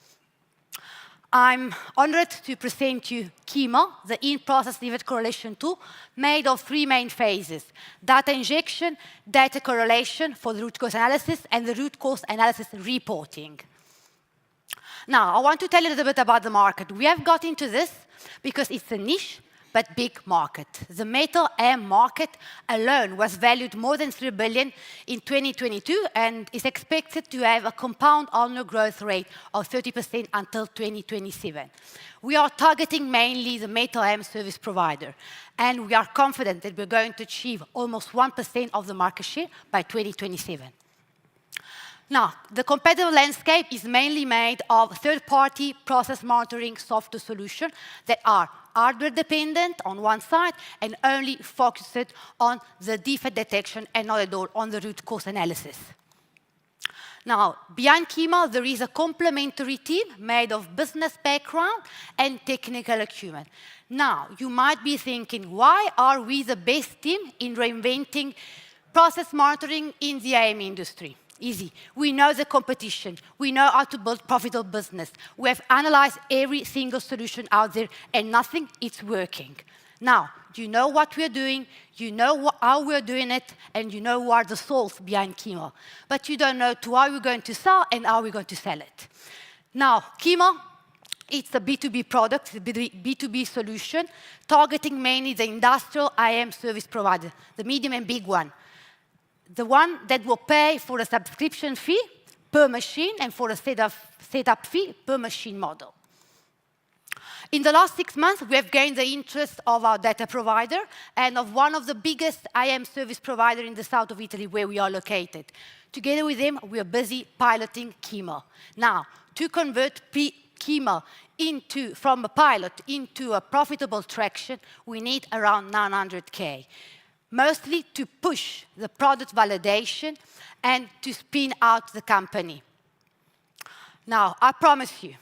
I'm honored to present you Chemo, the in-process defect correlation tool, made of 3 main phases: data injection, data correlation for the root cause analysis, and the root cause analysis reporting. Now, I want to tell you a little bit about the market. We have got into this because it's a niche, but big market. The metal AM market alone was valued more than 3 billion in 2022 and is expected to have a compound annual growth rate of 30% until 2027. We are targeting mainly the metal AM service provider, and we are confident that we're going to achieve almost 1% of the market share by 2027. Now, the competitive landscape is mainly made of third-party process monitoring software solutions that are hardware dependent on one side and only focused on the defect detection and not at all on the root cause analysis. Now, behind Kima, there is a complementary team made of business background and technical acumen. Now, you might be thinking, why are we the best team in reinventing process monitoring in the IAM industry? Easy. We know the competition. We know how to build profitable business. We have analyzed every single solution out there, and nothing is working. Now, you know what we're doing, you know how we're doing it, and you know what are the souls behind Kima. But you don't know to how we're going to sell and how we're going to sell it. Now, Kima, it's a B2B product, a B2B solution, targeting mainly the industrial IAM service provider, the medium and big one. The one that will pay for a subscription fee per machine and for a setup fee per machine model. In the last 6 months, we have gained the interest of our data provider and of one of the biggest IAM service providers in the south of Italy where we are located. Together with them, we are busy piloting Kima. Now, to convert Kima from a pilot into a profitable traction, we need around 900K. Mostly to push the product validation and to spin out the company. Now, I promise you,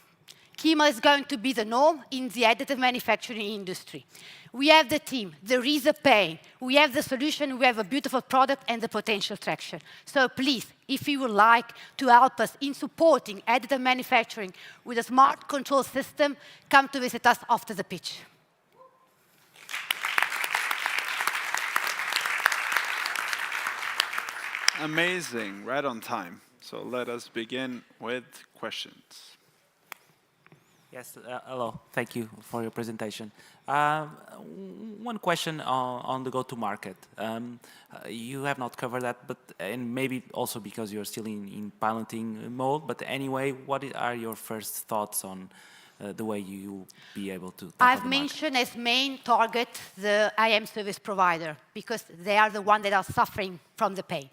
Kima is going to be the norm in the additive manufacturing industry. We have the team, there is a pain, we have the solution, we have a beautiful product and the potential traction. So please, if you would like to help us in supporting additive manufacturing with a smart control system, come to visit us after the pitch. Amazing, right on time. So let us begin with questions. Yes, hello. Thank you for your presentation. One question on the go-to-market. You have not covered that, but and maybe also because you're still in piloting mode. But anyway, what are your first thoughts on the way you be able to tackle I've mentioned as main target the IAM service provider because they are the ones that are suffering from the pain.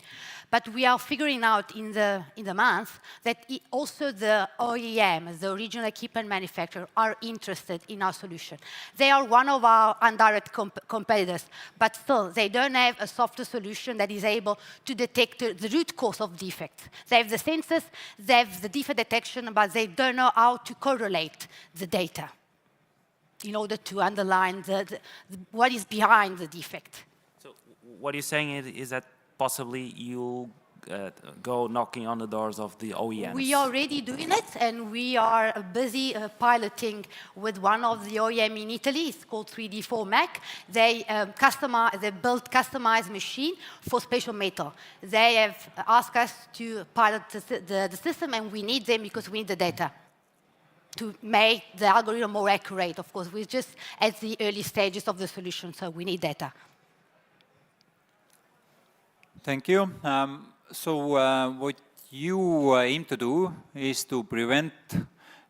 But we are figuring out in the month that also the OEM, the original equipment manufacturer, are interested in our solution. They are one of our indirect competitors, but still, they don't have a software solution that is able to detect the root cause of defects. They have the sensors, they have the defect detection, but they don't know how to correlate the data in order to underline what is behind the defect. So what you're saying is that possibly you'll go knocking on the doors of the OEMs? We are already doing it, and we are busy piloting with one of the OEM in Italy. It's called 3D4Mac. They build customized machine for special metal. They have asked us to pilot the system, and we need them because we need the data to make the algorithm more accurate. Of course, we're just at the early stages of the solution, so we need data. Thank you. What you aim to do is to prevent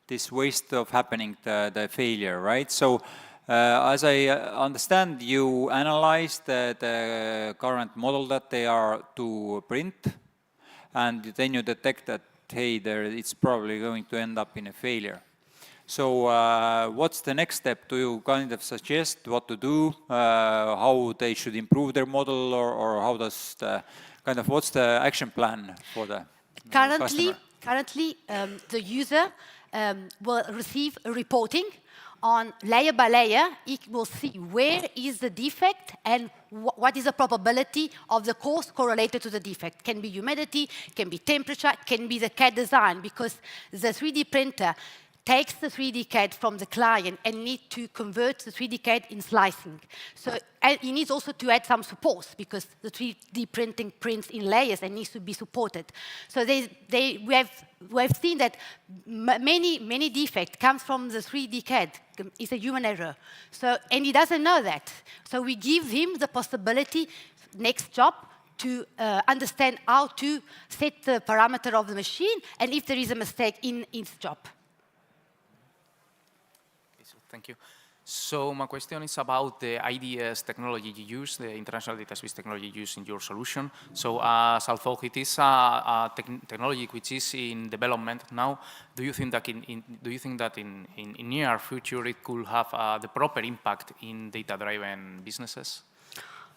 this waste of happening, the failure, right? So as I understand, you analyze the current model that they are to print, and then you detect that, hey, it's probably going to end up in a failure. So what's the next step? Do you kind of suggest what to do, how they should improve their model, or how does what's the action plan for the customer? Currently, the user will receive a reporting on layer by layer. It will see where is the defect and what is the probability of the cause correlated to the defect. Can be humidity, can be temperature, can be the CAD design, because the 3D printer takes the 3D CAD from the client and needs to convert the 3D CAD in slicing. So it needs also to add some supports because the 3D printing prints in layers and needs to be supported. So we have seen that many defects come from the 3D CAD. It's a human error. So, and he doesn't know that. So we give him the possibility, next job, to understand how to set the parameter of the machine and if there is a mistake in its job. Thank you. So my question is about the IDS technology you use, the international data space technology used in your solution. So as although it is a technology which is in development now, do you think that in near future it could have the proper impact in data-driven businesses?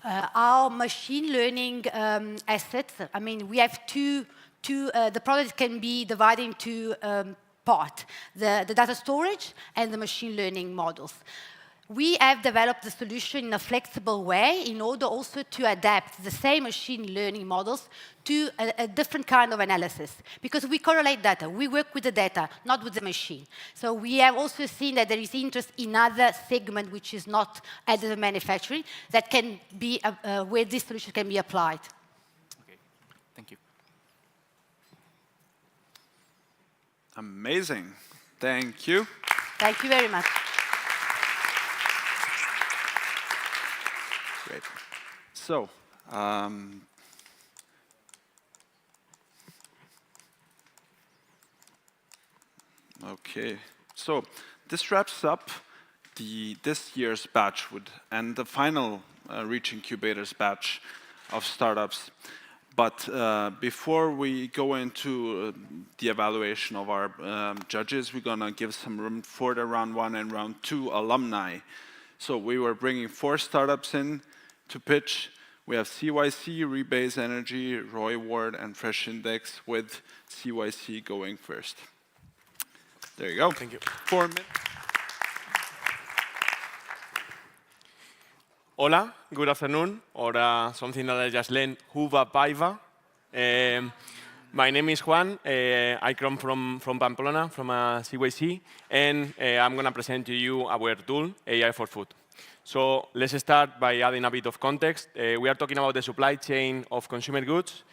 Our machine learning assets, I mean, we have the product can be divided into part, the data storage and the machine learning models. We have developed the solution in a flexible way in order also to adapt the same machine learning models to a different kind of analysis. Because we correlate data. We work with the data, not with the machine. So we have also seen that there is interest in other segment which is not additive manufacturing that can be where this solution can be applied. Okay, thank you. Amazing. Thank you. Thank you very much. Great. So, okay. So this wraps up this year's batch and the final REACH Incubators batch of startups. But before we go into the evaluation of our judges, we're going to give some room for the round 1 and round 2 alumni. So we were bringing 4 startups in to pitch. We have CYC, Rebase Energy, Roy Ward, and Fresh Index, with CYC going first. There you go. Thank you. 4 minutes. Hola, good afternoon, or something that I just learned, Huva Paiva. My name is Juan. I come from Pamplona, from CYC, and I'm going to present to you our tool, AI for Food. So let's start by adding a bit of context. We are talking about the supply chain of consumer goods,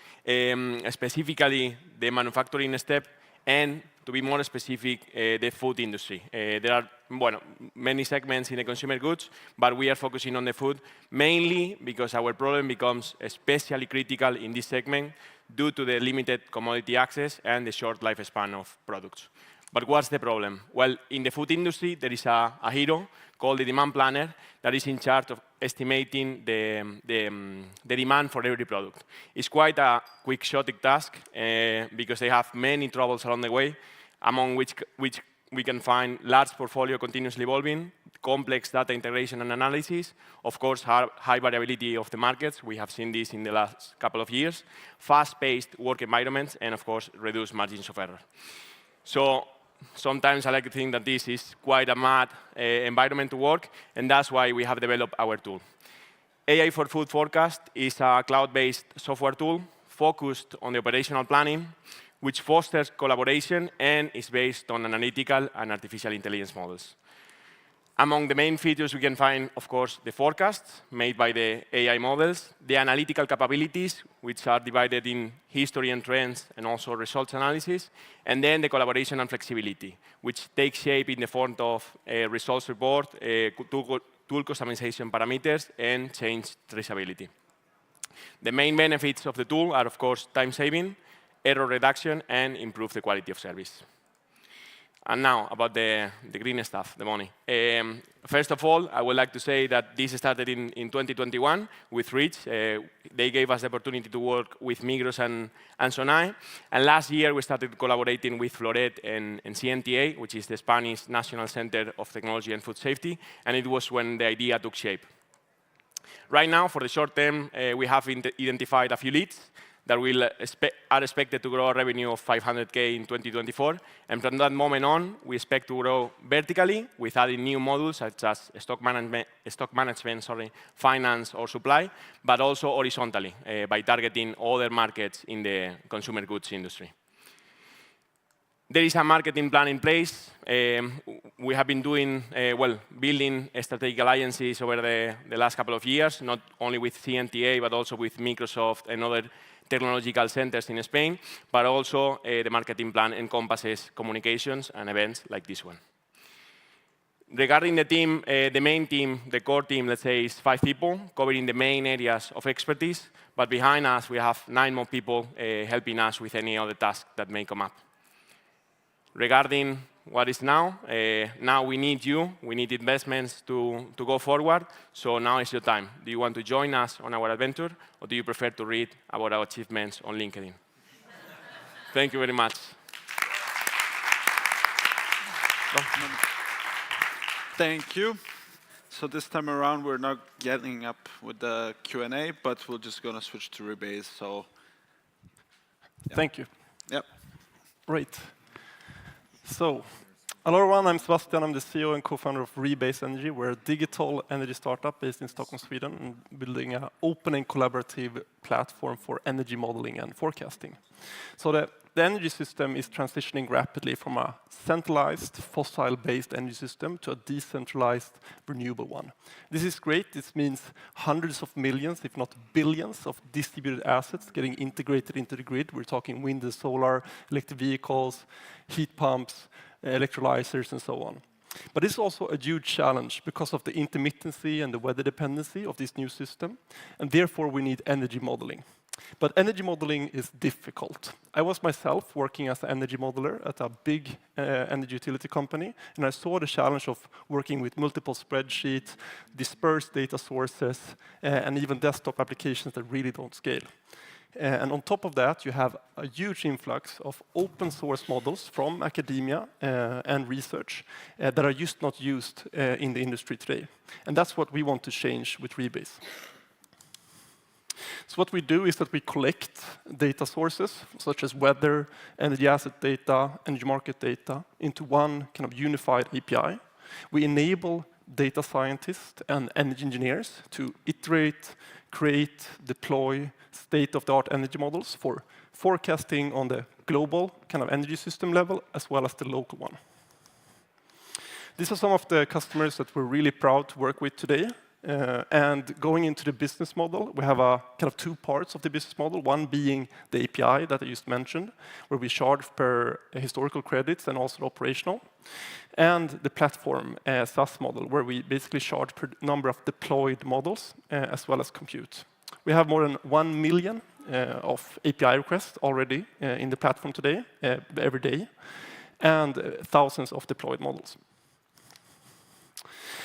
specifically the manufacturing step, and to be more specific, the food industry. There are many segments in the consumer goods, but we are focusing on the food, mainly because our problem becomes especially critical in this segment due to the limited commodity access and the short lifespan of products. But what's the problem? Well, in the food industry, there is a hero called the demand planner that is in charge of estimating the demand for every product. It's quite a quixotic task because they have many troubles along the way, among which we can find large portfolio continuously evolving, complex data integration and analysis, of course, high variability of the markets. We have seen this in the last couple of years, fast-paced work environments, and of course, reduced margins of error. So sometimes I like to think that this is quite a mad environment to work, and that's why we have developed our tool. AI for Food Forecast is a cloud-based software tool focused on the operational planning, which fosters collaboration and is based on analytical and artificial intelligence models. Among the main features, we can find, of course, the forecasts made by the AI models, the analytical capabilities, which are divided in history and trends, and also results analysis, and then the collaboration and flexibility, which takes shape in the form of a results report, tool customization parameters, and change traceability. The main benefits of the tool are, of course, time saving, error reduction, and improve the quality of service. And now, about the green stuff, the money. First of all, I would like to say that this started in 2021 with REACH. They gave us the opportunity to work with Migros and Sonai. And last year, we started collaborating with Floret and CNTA, which is the Spanish National Center of Technology and Food Safety. And it was when the idea took shape. Right now, for the short term, we have identified a few leads that are expected to grow a revenue of 500K in 2024. And from that moment on, we expect to grow vertically with adding new modules such as stock management, finance, or supply, but also horizontally by targeting other markets in the consumer goods industry. There is a marketing plan in place. We have been doing, building strategic alliances over the last couple of years, not only with CNTA, but also with Microsoft and other technological centers in Spain, but also the marketing plan encompasses communications and events like this one. Regarding the team, the main team, the core team, let's say, is 5 people covering the main areas of expertise, but behind us, we have 9 more people helping us with any other task that may come up. Regarding what is now. Now we need you. We need investments to go forward. So now is your time. Do you want to join us on our adventure, or do you prefer to read about our achievements on LinkedIn? Thank you very much. Thank you. So this time around, we're not getting up with the Q&A, but we're just going to switch to Rebase. So, yeah. Thank you. Yep. Great. So, hello everyone, I'm Sebastian. I'm the CEO and co-founder of Rebase Energy. We're a digital energy startup based in Stockholm, Sweden, and building an open and collaborative platform for energy modeling and forecasting. So the energy system is transitioning rapidly from a centralized, fossil-based energy system to a decentralized, renewable one. This is great. This means hundreds of millions, if not billions, of distributed assets getting integrated into the grid. We're talking wind and solar, electric vehicles, heat pumps, electrolyzers, and so on. But it's also a huge challenge because of the intermittency and the weather dependency of this new system, and therefore we need energy modeling. But energy modeling is difficult. I was myself working as an energy modeler at a big energy utility company, and I saw the challenge of working with multiple spreadsheets, dispersed data sources, and even desktop applications that really don't scale. And on top of that, you have a huge influx of open source models from academia and research that are just not used in the industry today. And that's what we want to change with Rebase. So what we do is that we collect data sources, such as weather, energy asset data, energy market data, into one kind of unified API. We enable data scientists and energy engineers to iterate, create, deploy state-of-the-art energy models for forecasting on the global kind of energy system level, as well as the local one. These are some of the customers that we're really proud to work with today. And going into the business model, we have a kind of two parts of the business model, one being the API that I just mentioned, where we charge per historical credits and also operational, and the platform SaaS model, where we basically charge per number of deployed models as well as compute. We have more than 1 million of API requests already in the platform today, every day, and thousands of deployed models.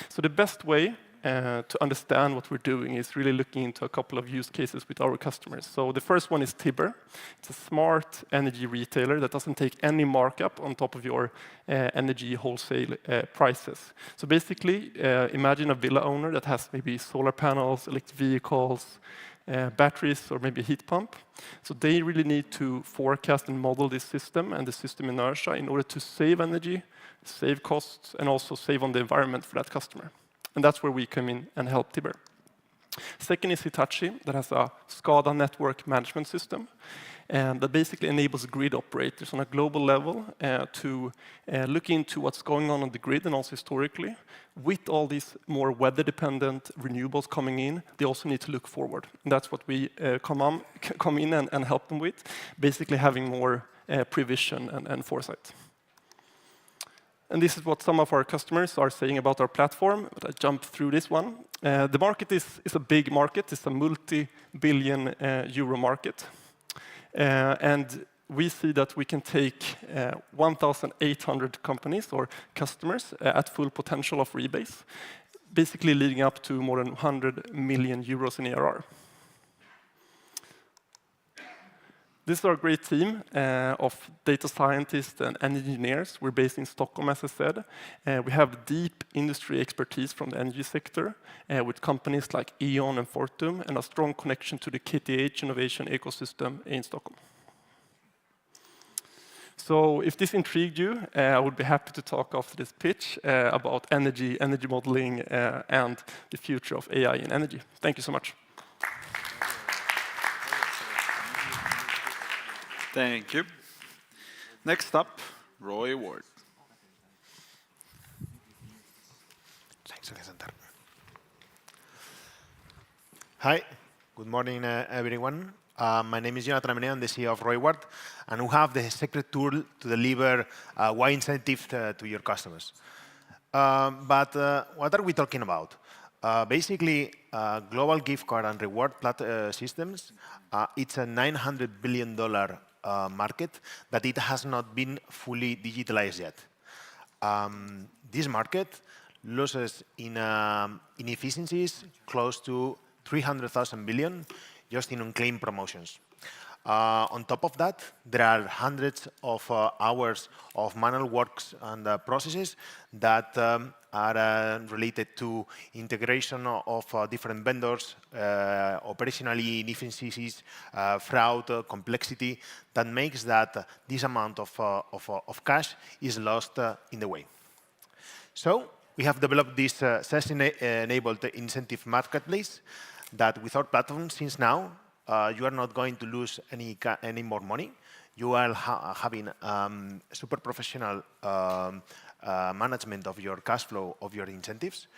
So the best way to understand what we're doing is really looking into a couple of use cases with our customers. So the first one is Tibber. It's a smart energy retailer that doesn't take any markup on top of your energy wholesale prices. So basically, imagine a villa owner that has maybe solar panels, electric vehicles, batteries, or maybe a heat pump. So they really need to forecast and model this system and the system inertia in order to save energy, save costs, and also save on the environment for that customer. And that's where we come in and help Tibber. Second is Hitachi, that has a SCADA network management system, and that basically enables grid operators on a global level to look into what's going on the grid and also historically. With all these more weather-dependent renewables coming in, they also need to look forward. And that's what we come in and help them with, basically having more prevision and foresight. And this is what some of our customers are saying about our platform, but I jump through this one. The market is a big market. It's a multi-billion euro market. And we see that we can take 1,800 companies or customers at full potential of Rebase, basically leading up to more than 100 million euros in ARR. This is our great team of data scientists and engineers. We're based in Stockholm, as I said. We have deep industry expertise from the energy sector with companies like E.ON and Fortum, and a strong connection to the KTH innovation ecosystem in Stockholm. So if this intrigued you, I would be happy to talk after this pitch about energy modeling, and the future of AI in energy. Thank you so much. Thank you. Next up, Roy Ward. Thanks, Alexander. Hi, good morning, everyone. My name is Jonathan Ameneo. I'm the CEO of Roy Ward, and we have the secret tool to deliver wide incentive to your customers. But what are we talking about? Basically, global gift card and reward systems, it's a $900 billion market that it has not been fully digitalized yet. This market loses in inefficiencies close to 300,000 billion just in unclaimed promotions. On top of that, there are hundreds of hours of manual works and processes that are related to integration of different vendors, operational inefficiencies, fraud, complexity, that makes that this amount of cash is lost in the way. So we have developed this SaaS-enabled incentive marketplace that with our platform, since now, you are not going to lose any more money. You are having super professional management of your cash flow of your incentives.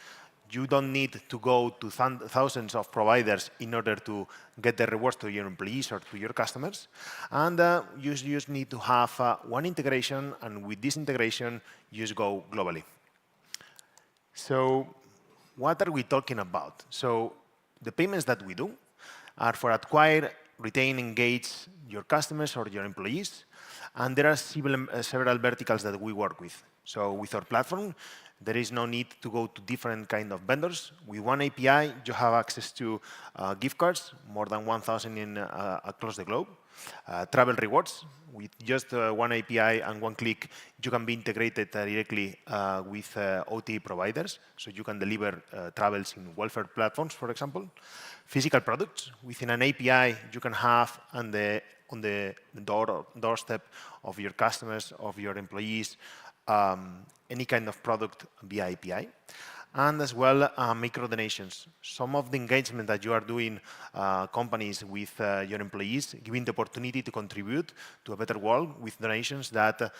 You don't need to go to thousands of providers in order to get the rewards to your employees or to your customers. And you just need to have one integration, and with this integration, you just go globally. So what are we talking about? So the payments that we do are for acquire, retain, engage your customers or your employees. And there are several verticals that we work with. So with our platform, there is no need to go to different kind of vendors. With one API, you have access to gift cards, more than 1,000 across the globe. Travel rewards, with just one API and one click, you can be integrated directly with OTA providers. So you can deliver travels in welfare platforms, for example. Physical products, within an API, you can have on the doorstep of your customers, of your employees, any kind of product via API. And as well, micro donations. Some of the engagement that you are doing companies with your employees, giving the opportunity to contribute to a better world with donations that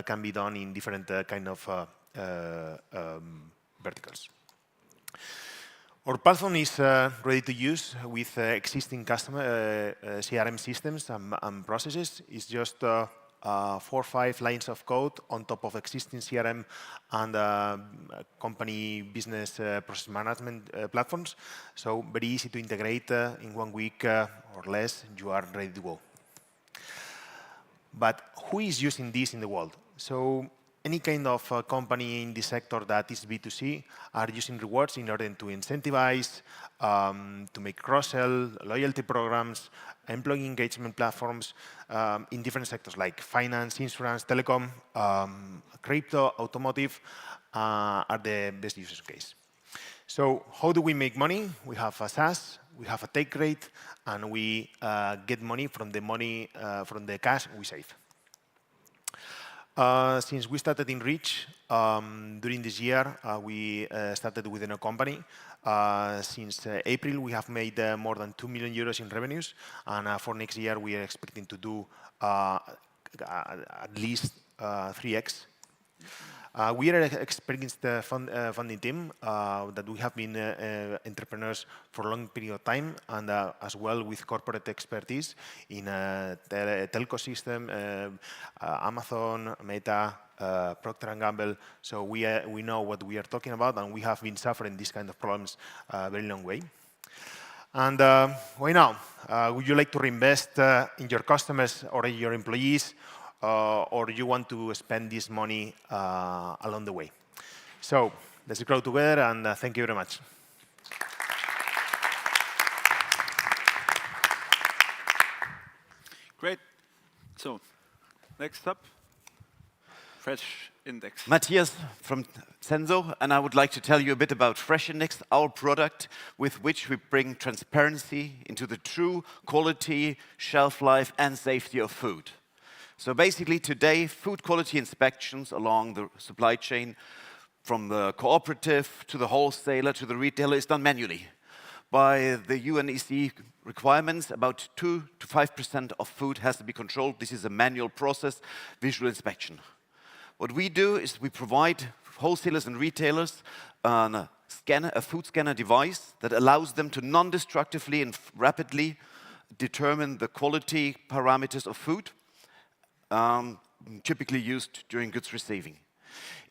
can be done in different kind of verticals. Our platform is ready to use with existing customer CRM systems and processes. It's just 4 or 5 lines of code on top of existing CRM and company business process management platforms. So very easy to integrate in 1 week or less, you are ready to go. But who is using this in the world? So any kind of company in this sector that is B2C are using rewards in order to incentivize, to make cross-sell, loyalty programs, employee engagement platforms in different sectors like finance, insurance, telecom, crypto, automotive are the best use case. So how do we make money? We have a SaaS, we have a take rate, and we get money from the cash we save. Since we started in REACH, during this year, we started within a company. Since April, we have made more than 2 million euros in revenues. And for next year, we are expecting to do at least 3x. We are an experienced funding team that we have been entrepreneurs for a long period of time, and as well with corporate expertise in telco system, Amazon, Meta, Procter & Gamble. So we know what we are talking about, and we have been suffering these kind of problems a very long way. And why now? Would you like to reinvest in your customers or your employees? Or you want to spend this money along the way? So let's grow together, and thank you very much. Great. So next up, Fresh Index. Matthias from Censo, and I would like to tell you a bit about Fresh Index, our product with which we bring transparency into the true quality, shelf life, and safety of food. So basically today, food quality inspections along the supply chain, from the cooperative to the wholesaler to the retailer, is done manually. By the UNEC requirements, about 2 to 5% of food has to be controlled. This is a manual process, visual inspection. What we do is we provide wholesalers and retailers a food scanner device that allows them to non-destructively and rapidly determine the quality parameters of food, typically used during goods receiving.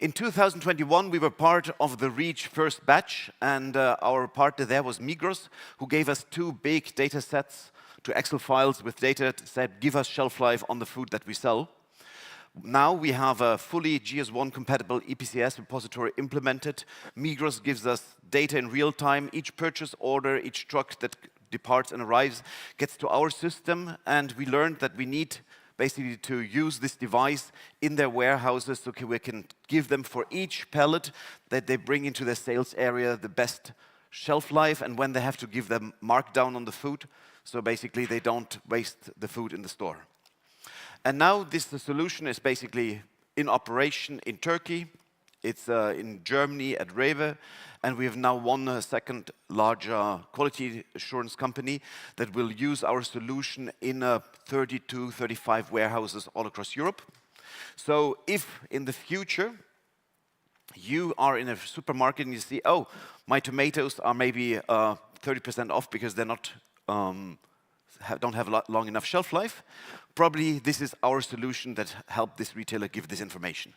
In 2021, we were part of the REACH first batch, and our partner there was Migros, who gave us 2 big data sets to Excel files with data that said, give us shelf life on the food that we sell. Now we have a fully GS1 compatible EPCS repository implemented. Migros gives us data in real time. Each purchase order, each truck that departs and arrives gets to our system, and we learned that we need basically to use this device in their warehouses so we can give them for each pallet that they bring into their sales area the best shelf life, and when they have to give them markdown on the food, so basically they don't waste the food in the store. And now the solution is basically in operation in Turkey. It's in Germany at Rewe, and we have now won a second larger quality assurance company that will use our solution in 32, 35 warehouses all across Europe. So if in the future you are in a supermarket and you see, oh, my tomatoes are maybe 30% off because they're not don't have long enough shelf life, probably this is our solution that helped this retailer give this information.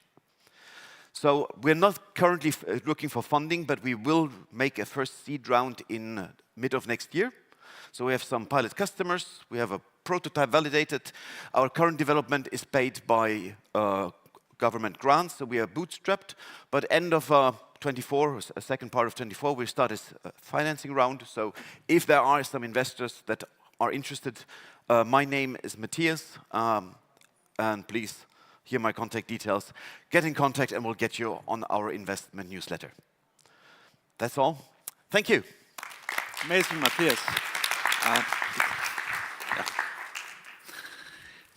So we're not currently looking for funding, but we will make a first seed round in mid of next year. So we have some pilot customers, we have a prototype validated. Our current development is paid by government grants, so we are bootstrapped. But end of 24, a second part of 24, we start a financing round. So if there are some investors that are interested, my name is Matthias, and please, here are my contact details. Get in contact and we'll get you on our investment newsletter. That's all. Thank you. Amazing, Matthias. Yeah.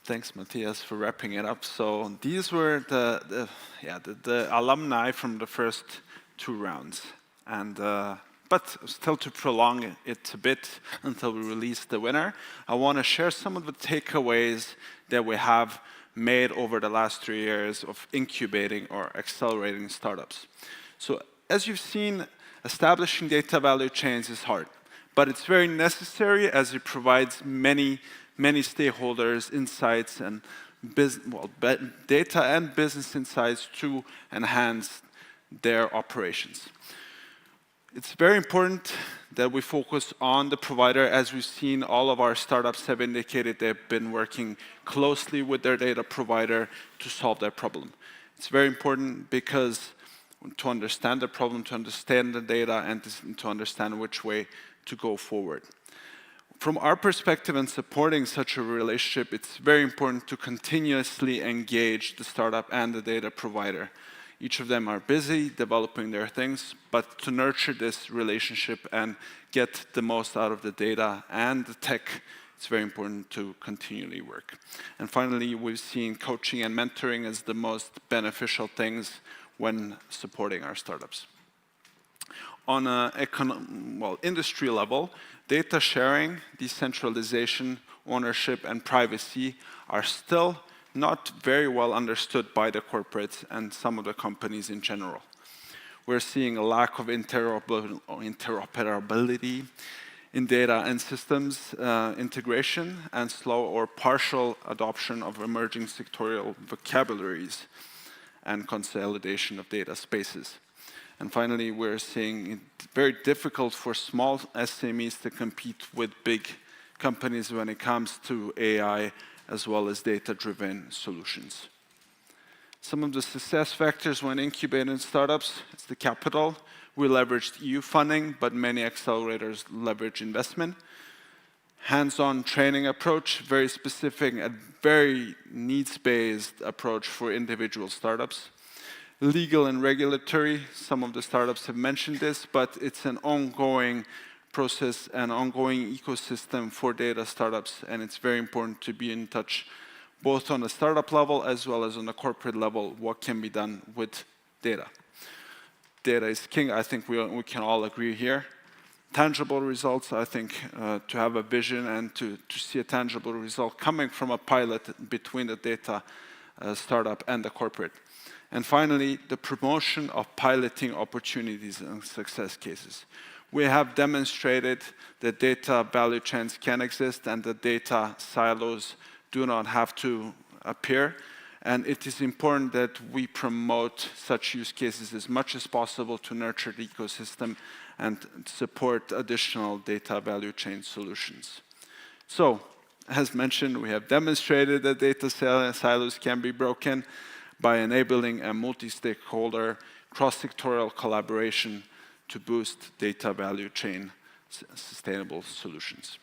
Thanks, Matthias, for wrapping it up. So these were the alumni from the first 2 rounds. And but still to prolong it a bit until we release the winner, I want to share some of the takeaways that we have made over the last 3 years of incubating or accelerating startups. So as you've seen, establishing data value chains is hard, but it's very necessary as it provides many stakeholders insights and data and business insights to enhance their operations. It's very important that we focus on the provider. As we've seen, all of our startups have indicated they've been working closely with their data provider to solve their problem. It's very important because to understand the problem, to understand the data, and to understand which way to go forward. From our perspective in supporting such a relationship, it's very important to continuously engage the startup and the data provider. Each of them are busy developing their things, but to nurture this relationship and get the most out of the data and the tech, it's very important to continually work. And finally, we've seen coaching and mentoring as the most beneficial things when supporting our startups. On an industry level, data sharing, decentralization, ownership, and privacy are still not very well understood by the corporates and some of the companies in general. We're seeing a lack of interoperability in data and systems integration and slow or partial adoption of emerging sectorial vocabularies and consolidation of data spaces. And finally, we're seeing it very difficult for small SMEs to compete with big companies when it comes to AI as well as data-driven solutions. Some of the success factors when incubating startups, it's the capital. We leveraged EU funding, but many accelerators leverage investment. Hands-on training approach, very specific and very needs-based approach for individual startups. Legal and regulatory, some of the startups have mentioned this, but it's an ongoing process and ongoing ecosystem for data startups, and it's very important to be in touch both on the startup level as well as on the corporate level, what can be done with data. Data is king, I think we can all agree here. Tangible results, I think, to have a vision and to see a tangible result coming from a pilot between the data startup and the corporate. And finally, the promotion of piloting opportunities and success cases. We have demonstrated that data value chains can exist and that data silos do not have to appear. And it is important that we promote such use cases as much as possible to nurture the ecosystem and support additional data value chain solutions. So, As mentioned, we have demonstrated that data silos can be broken by enabling a multi-stakeholder, cross-sectorial collaboration to boost data value chain sustainable solutions.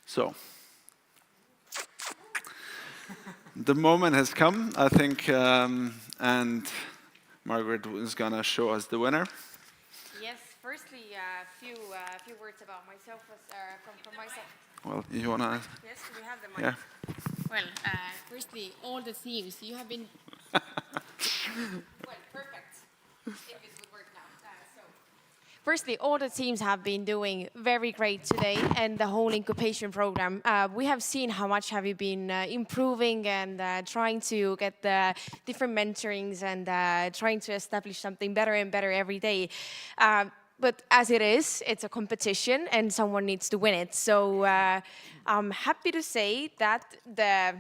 So, the moment has come, I think, and Margaret is going to show us the winner. Yes, firstly, a few words about myself, from myself. Well, you want to? Yes, we have the mic. Yeah. Well, firstly, all the themes you have been. Well, perfect. If it would work now. Firstly, all the teams have been doing very great today, and the whole incubation program. We have seen how much have you been improving and trying to get the different mentorings and trying to establish something better and better every day. But as it is, it's a competition and someone needs to win it. So I'm happy to say that the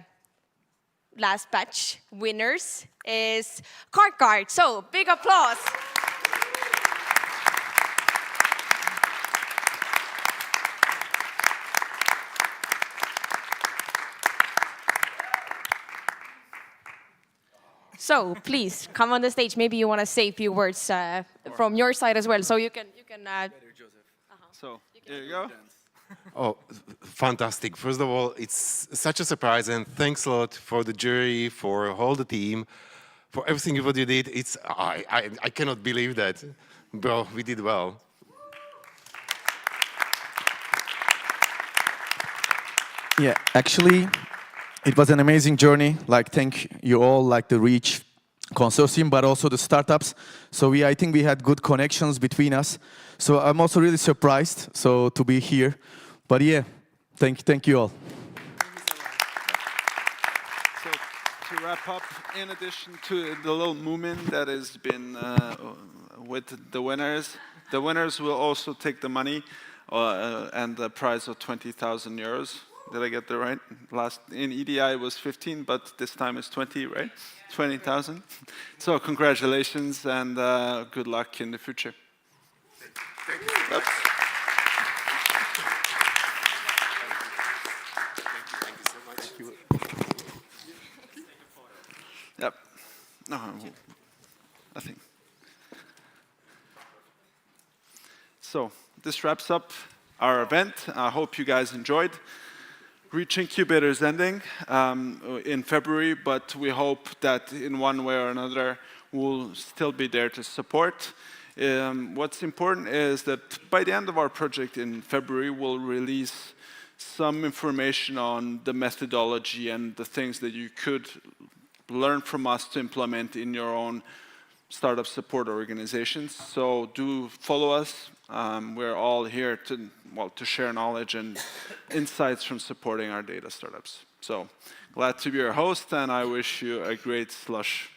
last batch winners is CardGuard. So big applause. So please come on the stage. Maybe you want to say a few words from your side as well, so you can. So here you go. Oh, fantastic! First of all, it's such a surprise, and thanks a lot for the jury, for all the team, for everything what you did. It's I cannot believe that, bro. We did well. Yeah, actually, it was an amazing journey. Like, thank you all, like the REACH consortium, but also the startups. So I think we had good connections between us. So I'm also really surprised to be here. But yeah, thank you all. So to wrap up, in addition to the little movement that has been with the winners will also take the money and the prize of 20,000 euros. Did I get that right? Last in EDI it was 15, but this time it's 20, right? 20,000. So congratulations and good luck in the future. Thank you. Thank you so much. Thank you. Yep. No, I think. So this wraps up our event. I hope you guys enjoyed. REACH Incubator is ending in February, but we hope that in one way or another we'll still be there to support. What's important is that by the end of our project in February, we'll release some information on the methodology and the things that you could learn from us to implement in your own startup support organizations. So do follow us. We're all here to share knowledge and insights from supporting our data startups. So glad to be your host, and I wish you a great slush